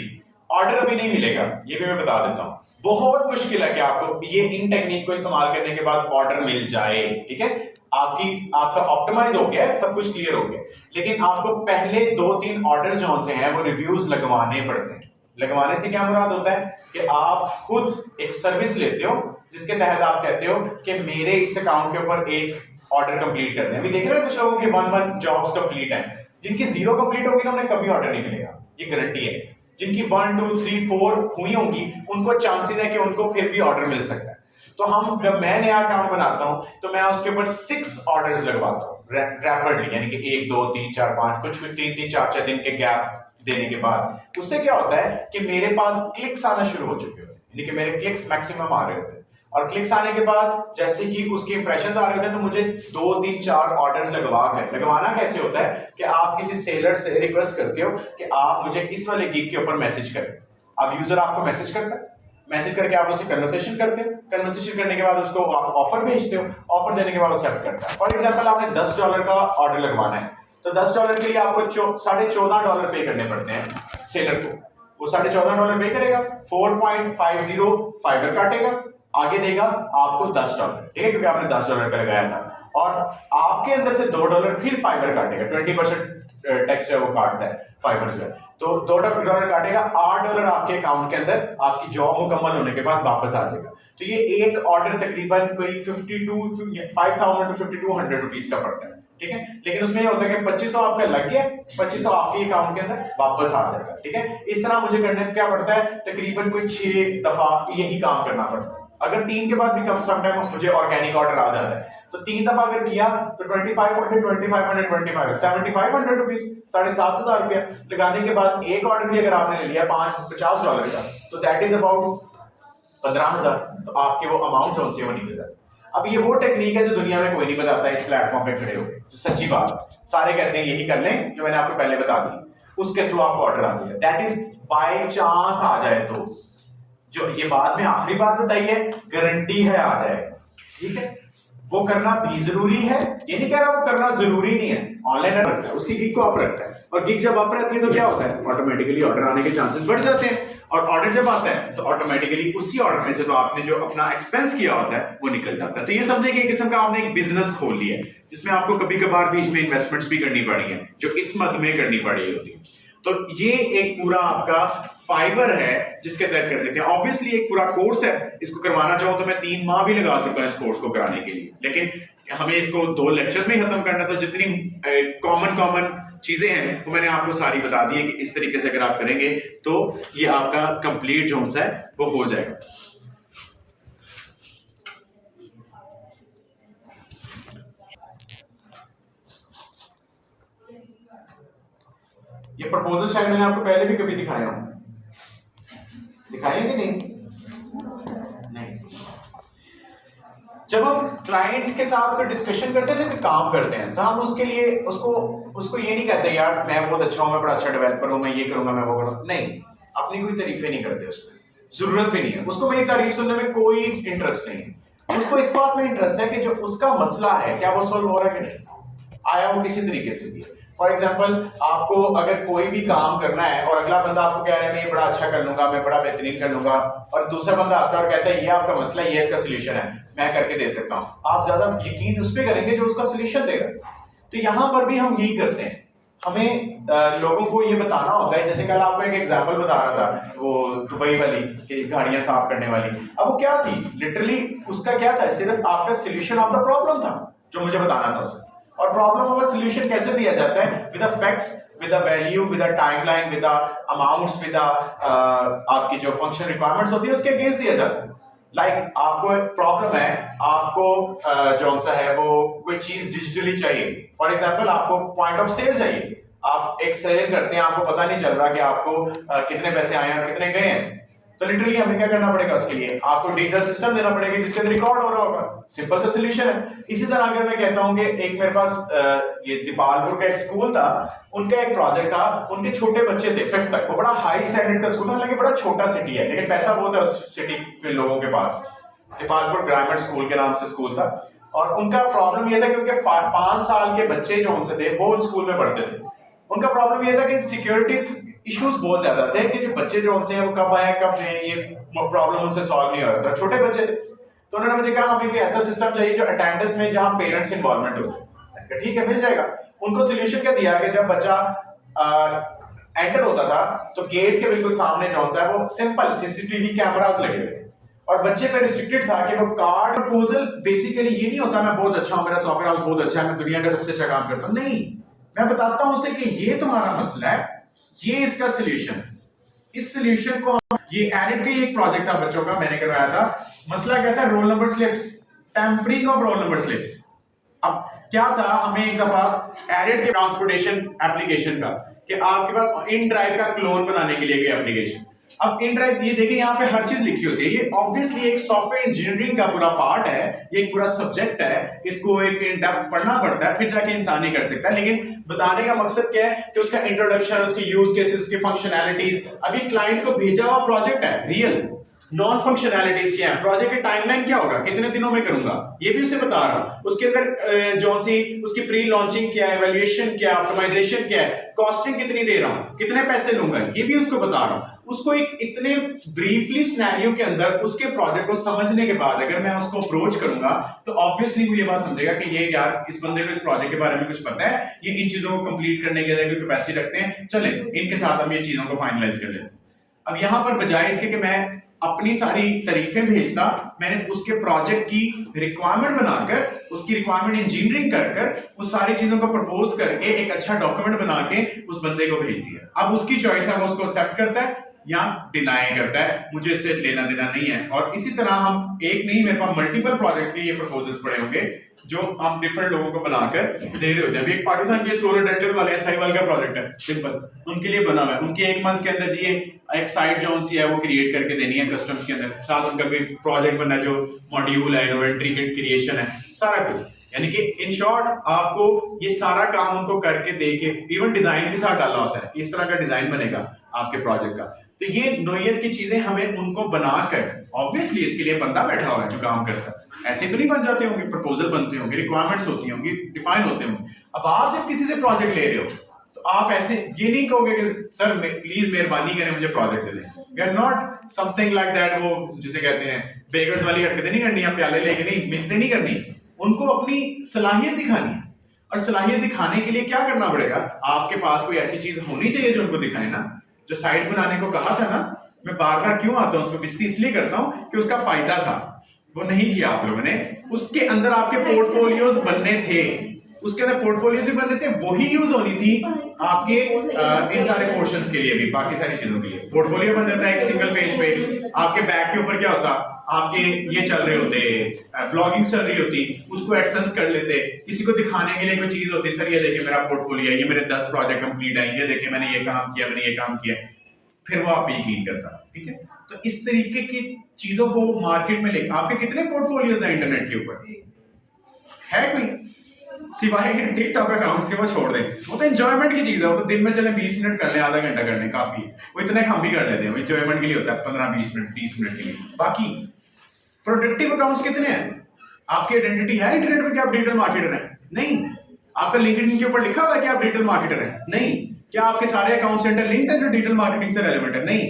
ऑर्डर अभी नहीं मिलेगा, ये भी मैं बता देता हूं। बहुत मुश्किल है कि आपको ये इन टेक्निक को इस्तेमाल करने के बाद ऑर्डर मिल जाए, ठीक है। आपका ऑप्टिमाइज हो गया है, सब कुछ क्लियर हो गया, लेकिन आपको पहले 2-3 ऑर्डर जो से हैं वो रिव्यूज लगवाने पड़ते हैं। लगवाने से क्या मुराद होता है कि आप खुद एक सर्विस लेते हो जिसके तहत आप कहते हो कि मेरे इस अकाउंट के ऊपर एक ऑर्डर कंप्लीट करते हैं। अभी देख रहे हो कुछ लोगों के 1 जॉब्स कंप्लीट है, जिनकी 0 कंप्लीट होगी ना उन्हें कभी ऑर्डर नहीं मिलेगा, ये गारंटी है। जिनकी 1, 2, 3, 4 हुई होंगी उनको चांसेस है कि उनको फिर भी ऑर्डर मिल सकता है। तो जब मैं नया अकाउंट बनाता हूं तो मैं उसके ऊपर 6 ऑर्डर्स लगवाता हूं रैपिडली, यानी कि 1, 2, 3, 4, 5, कुछ 3, 4 दिन के गैप देने के बाद उससे क्या होता है कि मेरे पास क्लिक्स आना शुरू हो चुके होते हैं, यानी कि मेरे क्लिक्स मैक्सिमम आ रहे होते हैं। और क्लिक्स आने के बाद जैसे ही उसके इंप्रेशंस आ रहे होते हैं तो मुझे 2, 3, 4 ऑर्डर्स लगवाना कैसे होता है कि आप किसी सेलर से रिक्वेस्ट करते हो कि आप मुझे इस वाले गिग के ऊपर मैसेज करें। अब यूजर आपको मैसेज करता है, मैसेज करके आप उससे कन्वर्सेशन करते हो, कन्वर्सेशन करने के बाद उसको आप ऑफर भेजते हो, ऑफर देने के बाद वो एक्सेप्ट करता है। फॉर एग्जांपल आपने $10 का ऑर्डर लगवाना है, तो $10 के लिए आपको $14.5 पे करने पड़ते हैं सेलर को। वो $14.5 पे करेगा, 4.50 फाइबर काटेगा, आगे देगा आपको $10, ठीक है, क्योंकि आपने $10 का लगाया था। और आपके अंदर से $2 फिर फाइबर काटेगा, 20% टैक्स है वो काटता है फाइबर जो है, तो $2 काटेगा, $8 आपके अकाउंट के अंदर आपकी जॉब मुकम्मल होने के बाद वापस आ जाएगा। तो ये एक ऑर्डर तकरीबन कोई 5,000 to 5,200 रुपीज का पड़ता है, ठीक है। लेकिन उसमें ये होता है कि 2500 आपका लग गया, 2500 आपके अकाउंट के अंदर वापस आ जाता है, ठीक है। इस तरह मुझे करने क्या पड़ता है, तकरीबन कोई 6 दफा यही काम करना पड़ता है। अगर 3 के बाद भी कम समटाइम मुझे ऑर्गेनिक ऑर्डर आ जाता है, तो 3 दफा अगर किया तो 2500 $7,500 रुपीज, 7,500 रुपया लगाने के बाद एक ऑर्डर भी अगर आपने ले लिया $50 का, तो दैट इज अबाउट 15,000, तो आपके वो अमाउंट जो से वो निकल जाता है। अब ये वो टेक्निक है जो दुनिया में कोई नहीं बताता इस प्लेटफॉर्म पे खड़े होकर, जो सच्ची बात सारे कहते हैं यही कर लें जो मैंने आपको पहले बता दी, उसके थ्रू आपको ऑर्डर आ जाएगा। दैट इज बाय चांस आ जाए तो, जो ये बाद में आखिरी बात बताई है, गारंटी है आ जाएगा, ठीक है। वो करना भी जरूरी है, ये नहीं कह रहा वो करना जरूरी नहीं है, ऑनलाइन रखता है उसकी गिग को आप रखता है, और गिग जब आप रहती है तो क्या होता है, ऑटोमेटिकली ऑर्डर आने के चांसेस बढ़ जाते हैं, और ऑर्डर जब आता है तो ऑटोमेटिकली उसी ऑर्डर में से तो आपने जो अपना एक्सपेंस किया होता है वो निकल जाता है। तो ये समझे कि एक किस्म का आपने एक बिजनेस खोल लिया है जिसमें आपको कभी कभार बीच में इन्वेस्टमेंट्स भी करनी पड़ी है, जो इस मद में करनी पड़ी होती है। तो ये एक पूरा आपका फाइबर है जिसके तहत कर सकते हैं। ऑब्वियसली एक पूरा कोर्स है, इसको करवाना चाहो तो मैं 3 माह भी लगा सकता हूं इस कोर्स को कराने के लिए, लेकिन हमें इसको 2 लेक्चर्स में खत्म करना, तो जितनी कॉमन चीजें हैं वो मैंने आपको सारी बता दी है कि इस तरीके से अगर आप करेंगे तो ये आपका कंप्लीट जो है वो हो जाएगा। ये प्रपोजल शायद मैंने आपको पहले भी कभी दिखाया हूं, दिखाया कि नहीं? जब हम क्लाइंट के साथ कोई डिस्कशन करते हैं, काम करते हैं, तो हम उसके लिए उसको ये नहीं कहते यार मैं बहुत अच्छा हूं, मैं बड़ा अच्छा डेवलपर हूं, मैं ये करूंगा, मैं वो करूंगा, नहीं, अपनी कोई तारीफें नहीं करते, उसमें जरूरत भी नहीं है, उसको मेरी तारीफ सुनने में कोई इंटरेस्ट नहीं है। उसको इस बात में इंटरेस्ट है कि जो उसका मसला है क्या वो सॉल्व हो रहा है कि नहीं, आया वो किसी तरीके से भी। फॉर एग्जाम्पल आपको अगर कोई भी काम करना है और अगला बंदा आपको कह रहा है मैं ये बड़ा अच्छा कर लूंगा, मैं बड़ा बेहतरीन कर लूंगा, और दूसरा बंदा आता है और कहता है ये आपका मसला, ये इसका सोल्यूशन है, मैं करके दे सकता हूं, आप ज्यादा यकीन उस पर करेंगे जो उसका सोल्यूशन देगा। तो यहां पर भी हम यही करते हैं, हमें लोगों को ये बताना होता है, जैसे कल आपको एक एग्जांपल बता रहा था वो दुबई वाली कि गाड़ियां साफ करने वाली, अब वो क्या थी लिटरली, उसका क्या था, सिर्फ आपका सोल्यूशन ऑफ द प्रॉब्लम था जो मुझे बताना था उसे। और प्रॉब्लम का सोल्यूशन कैसे दिया जाता है, with the facts, with the value, with the timeline, with the amounts, with the आपकी जो फंक्शन रिक्वायरमेंट्स होती है उसके अगेंस्ट दिया जाता है। लाइक आपको एक प्रॉब्लम है, आपको जो सा है वो कोई चीज डिजिटली चाहिए, फॉर एग्जांपल आपको पॉइंट ऑफ सेल चाहिए, आप एक सेल करते हैं, आपको पता नहीं चल रहा कि आपको कितने पैसे आए हैं और कितने गए हैं, तो लिटरली हमें क्या करना पड़ेगा उसके लिए, आपको डिटेल सिस्टम देना पड़ेगा जिसके अंदर रिकॉर्ड हो रहा होगा। सिंपल सा सोल्यूशन है। इसी तरह अगर मैं कहता हूं कि एक मेरे पास ये दीपालपुर का एक स्कूल था, उनका एक प्रोजेक्ट था, उनके छोटे बच्चे थे 5th तक, वो बड़ा हाई स्टैंडर्ड का स्कूल है, हालांकि बड़ा छोटा सिटी है लेकिन पैसा बहुत है उस सिटी के लोगों के पास। दीपालपुर ग्रामीण स्कूल के नाम से स्कूल था, और उनका प्रॉब्लम यह था कि उनके 5 साल के बच्चे जो उनसे थे वो उस स्कूल में पढ़ते थे। उनका प्रॉब्लम यह था कि सिक्योरिटी इश्यूज बहुत ज्यादा थे कि जो बच्चे जो उनसे हैं वो कब आए कब नहीं, ये प्रॉब्लम उनसे सॉल्व नहीं हो रहा था, छोटे बच्चे थे। तो उन्होंने मुझे कहा हमें कोई ऐसा सिस्टम चाहिए जो अटेंडेंस में जहां पेरेंट्स इन्वॉल्वमेंट हो। ठीक है, मिल जाएगा। उनको सोल्यूशन क्या दिया कि जब बच्चा एंटर होता था तो गेट के बिल्कुल सामने जो सा है वो सिंपल सीसीटीवी कैमरास लगे हुए, और बच्चे पे रिस्ट्रिक्टेड था कि वो कार्ड प्रपोजल बेसिकली ये नहीं होता मैं बहुत अच्छा हूं, मेरा सॉफ्टवेयर हाउस बहुत अच्छा है, मैं दुनिया का सबसे अच्छा काम करता हूं, नहीं, मैं बताता हूं उसे कि ये तुम्हारा मसला है, ये इसका सोल्यूशन है। इस सोल्यूशन को ये एडिट का एक प्रोजेक्ट था बच्चों का, मैंने करवाया था। मसला क्या था, roll number slips, tampering of roll number slips. अब क्या था, हमें एक दफा एडिट के ट्रांसपोर्टेशन एप्लीकेशन का कि आपके पास इन ड्राइव का क्लोन बनाने के लिए कोई एप्लीकेशन। अब इन ड्राइव ये देखिए यहाँ पे हर चीज लिखी होती है, ये ऑब्वियसली एक सॉफ्टवेयर इंजीनियरिंग का पूरा पार्ट है, ये एक पूरा सब्जेक्ट है, इसको एक इन डेप्थ पढ़ना पड़ता है फिर जाके इंसान ही कर सकता है। लेकिन बताने का मकसद क्या है कि उसका इंट्रोडक्शन, उसके यूज केसेस, उसकी फंक्शनैलिटीज, अभी क्लाइंट को भेजा हुआ प्रोजेक्ट है रियल, नॉन फंक्शनैलिटीज क्या है, प्रोजेक्ट की टाइमलाइन क्या होगा, कितने दिनों में करूंगा, ये भी उसे बता रहा हूं। उसके अंदर जो सी उसकी प्री लॉन्चिंग क्या है, वैल्यूएशन क्या है, ऑप्टिमाइजेशन क्या है, कॉस्टिंग कितनी दे रहा हूं, कितने पैसे लूंगा, ये भी उसको बता रहा हूं। उसको एक इतने ब्रीफली सिनेरियो के अंदर उसके प्रोजेक्ट को समझने के बाद अगर मैं उसको अप्रोच करूंगा तो ऑब्वियसली वो ये बात समझेगा कि ये यार इस बंदे को इस प्रोजेक्ट के बारे में कुछ पता है, ये इन चीजों को कंप्लीट करने के लिए कैपेसिटी रखते हैं, चले इनके साथ हम ये चीजों को फाइनलाइज कर लेते हैं। अब यहां पर बजाय इसके कि मैं अपनी सारी तारीफें भेजता, मैंने उसके प्रोजेक्ट की रिक्वायरमेंट बनाकर, उसकी रिक्वायरमेंट इंजीनियरिंग कर उस सारी चीजों को प्रपोज करके एक अच्छा डॉक्यूमेंट बना के उस बंदे को भेज दिया। अब उसकी चॉइस है, वो उसको एक्सेप्ट करता है या डिनाई करता है, मुझे इससे लेना देना नहीं है। और इसी तरह हम एक नहीं, मेरे पास मल्टीपल प्रोजेक्ट्स के ये प्रपोजल्स पड़े होंगे जो हम डिफरेंट लोगों को बनाकर दे रहे होते हैं। अभी एक पाकिस्तान के सोलर डेंटल वाले साहिवाल का प्रोजेक्ट है, सिंपल उनके लिए बना हुआ है। उनके 1 मंथ के अंदर जी एक साइट जो सी है वो क्रिएट करके देनी है कस्टमर्स के अंदर, साथ उनका कोई प्रोजेक्ट बनना जो मॉड्यूल है, इन्वेंटरी क्रिएशन है, सारा कुछ। यानी कि इन शॉर्ट आपको ये सारा काम उनको करके दे के, इवन डिजाइन भी साथ डालना होता है, इस तरह का डिजाइन बनेगा आपके प्रोजेक्ट का। तो ये नोयत की चीजें हमें उनको बनाकर, ऑब्वियसली इसके लिए बंदा बैठा हुआ है जो काम करता है, ऐसे तो नहीं बन जाते होंगे, प्रपोजल बनते होंगे, रिक्वायरमेंट्स होती होंगी, डिफाइन होते होंगे। अब आप जब किसी से प्रोजेक्ट ले रहे हो तो आप ऐसे ये नहीं कहोगे कि सर प्लीज मेहरबानी करें मुझे प्रोजेक्ट दे दें। We are not something like that, वो जिसे कहते हैं बेगर्स वाली हरकतें नहीं करनी, आप प्याले लेके नहीं, मिलते नहीं करनी, उनको अपनी सलाहियत दिखानी है। और सलाहियत दिखाने के लिए क्या करना पड़ेगा, आपके पास कोई ऐसी चीज होनी चाहिए जो उनको दिखाए ना। जो साइट बनाने को कहा था ना, मैं बार बार क्यों आता हूं, उसको बिस्ती इसलिए करता हूं कि उसका फायदा था, वो नहीं किया आप लोगों ने। उसके अंदर आपके पोर्टफोलियोज बनने थे, उसके अंदर पोर्टफोलियोज भी बनने थे, वही यूज होनी थी आपके इन सारे पोर्शंस के लिए भी, बाकी सारी चीजों के लिए। पोर्टफोलियो बन जाता है एक सिंगल पेज पे, आपके बैक के ऊपर क्या होता, आपके ये चल रहे होते, ब्लॉगिंग चल रही होती, उसको एडसेंस कर लेते, किसी को दिखाने के लिए कोई चीज होती, सर ये देखिए मेरा पोर्टफोलियो है, ये मेरे 10 प्रोजेक्ट कंप्लीट है, ये देखिए मैंने ये काम किया, मैंने ये काम किया, फिर वो आप पे यकीन करता। ठीक है, तो इस तरीके की चीजों को मार्केट में ले, आपके कितने पोर्टफोलियोज हैं इंटरनेट के ऊपर, है कोई सिवाय टिकटॉक अकाउंट्स के वो छोड़ दें, वो तो एंजॉयमेंट की चीज है, वो तो दिन में चले 20 मिनट कर ले, आधा घंटा कर ले, काफी है, वो इतने हम भी कर लेते हैं, एंजॉयमेंट के लिए होता है 15-20 मिनट 30 मिनट के लिए। बाकी प्रोडक्टिव अकाउंट्स कितने हैं, आपकी आइडेंटिटी है इंटरनेट पे कि आप डिजिटल मार्केटर हैं? नहीं। आपका लिंक्डइन के ऊपर लिखा हुआ है कि आप डिजिटल मार्केटर हैं? नहीं। क्या आपके सारे अकाउंट्स इंटरलिंक्ड है जो डिजिटल मार्केटिंग से रेलेवेंट है? नहीं।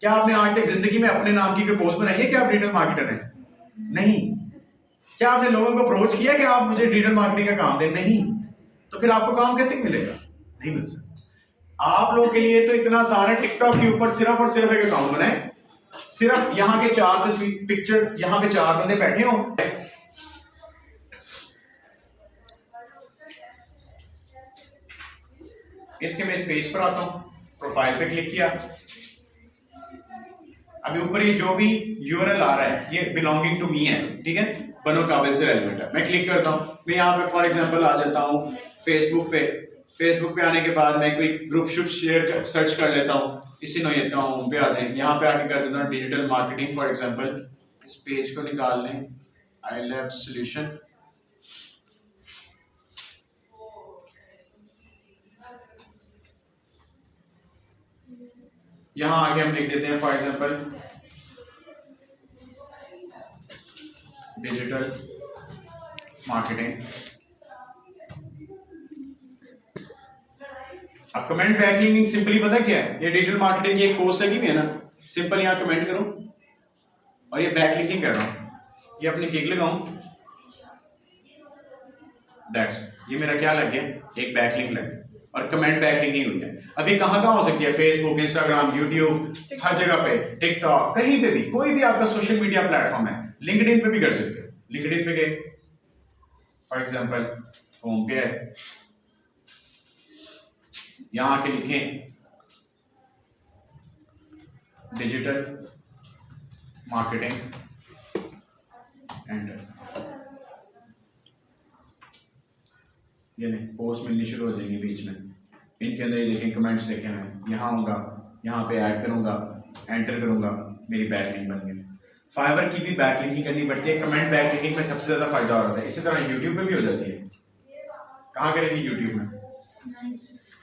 क्या आपने आज तक जिंदगी में अपने नाम की कोई पोस्ट बनाई है कि आप डिजिटल मार्केटर हैं? नहीं। क्या आपने लोगों को अप्रोच किया कि आप मुझे डिजिटल मार्केटिंग का काम दें? नहीं। तो फिर आपको काम कैसे मिलेगा? नहीं मिल सकता। आप लोगों के लिए तो इतना आसान है, टिकटॉक के ऊपर सिर्फ और सिर्फ एक अकाउंट बनाए, सिर्फ यहाँ के 4 तस्वीर पिक्चर, यहाँ पे 4 बंदे बैठे हो, इसके मैं इस पेज पर आता हूं, प्रोफाइल पे क्लिक किया, अभी ऊपर ये जो भी यूआरएल आ रहा है ये बिलोंगिंग टू मी है, ठीक है, बनो काबिल से रेलिवेंट है। मैं क्लिक करता हूँ, मैं यहाँ पे फॉर एग्जांपल आ जाता हूँ फेसबुक पे। फेसबुक पे आने के बाद मैं कोई ग्रुप शुप शेयर सर्च कर लेता हूँ, इसी नोयत का होम पे आ जाए, यहाँ पे आके कर देता हूँ डिजिटल मार्केटिंग फॉर एग्जाम्पल। इस पेज को निकाल लें, आई लैब सोल्यूशन, यहाँ आगे हम लिख देते हैं फॉर एग्जाम्पल डिजिटल मार्केटिंग। अब कमेंट बैकलिंकिंग सिंपली पता क्या है, ये डिजिटल मार्केटिंग की एक पोस्ट लगी हुई है ना, सिंपल यहाँ कमेंट करो और ये बैकलिंकिंग कर रहा हूँ, ये अपनी गिग लगाऊं, दैट्स, ये मेरा क्या लग गया, एक बैकलिंक लग गया और कमेंट बैकलिंकिंग हुई है। अभी कहाँ हो सकती है, फेसबुक, इंस्टाग्राम, यूट्यूब, हर जगह पे, टिकटॉक, कहीं पे भी, कोई भी आपका सोशल मीडिया प्लेटफॉर्म है, लिंक्डइन पे भी कर सकते हो। लिंक्डइन पे गए फॉर एग्जांपल, होम पे है, यहां के लिखें डिजिटल मार्केटिंग, एंटर, ये नहीं पोस्ट मिलनी शुरू हो जाएंगी बीच में, इनके अंदर ये देखें कमेंट्स देखें, मैं यहाँ आऊँगा, यहाँ पे ऐड करूँगा, एंटर करूँगा, मेरी बैकलिंक बन गई। फाइवर की भी बैकलिंकिंग करनी पड़ती है, कमेंट बैकलिंकिंग में सबसे ज़्यादा फायदा हो रहा है। इसी तरह यूट्यूब पे भी हो जाती है, कहाँ करेंगे यूट्यूब में,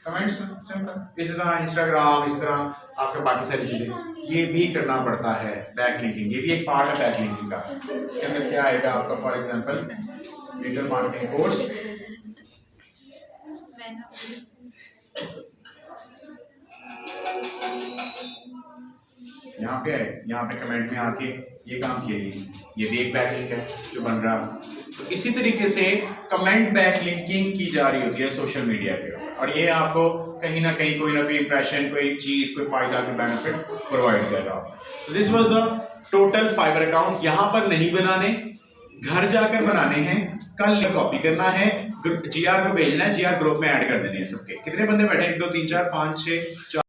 कमेंट्स में, सिंपल। इसी तरह इंस्टाग्राम, इसी तरह आपका बाकी सारी चीज़ें, ये भी करना पड़ता है बैकलिंकिंग, ये भी एक पार्ट है बैकलिंकिंग का। इसके अंदर क्या आएगा आपका, for example digital marketing course, यहाँ पे है, यहाँ पे कमेंट में आके ये काम किया, ये भी एक बैकलिंक है जो बन रहा है। तो इसी तरीके से कमेंट बैकलिंकिंग की जा रही होती है सोशल मीडिया के, और ये आपको कहीं ना कहीं कोई ना कोई इंप्रेशन, कोई चीज़, कोई फायदा, कोई बेनिफिट प्रोवाइड कर रहा है। तो this was the total Fiverr account. यहाँ पर नहीं बनाने, घर जाकर बनाने हैं, कल कॉपी करना है, जीआर को भेजना है, जीआर ग्रुप में ऐड कर देने हैं सबके। कितने बंदे बैठे, 1 2 3 4 5 6 4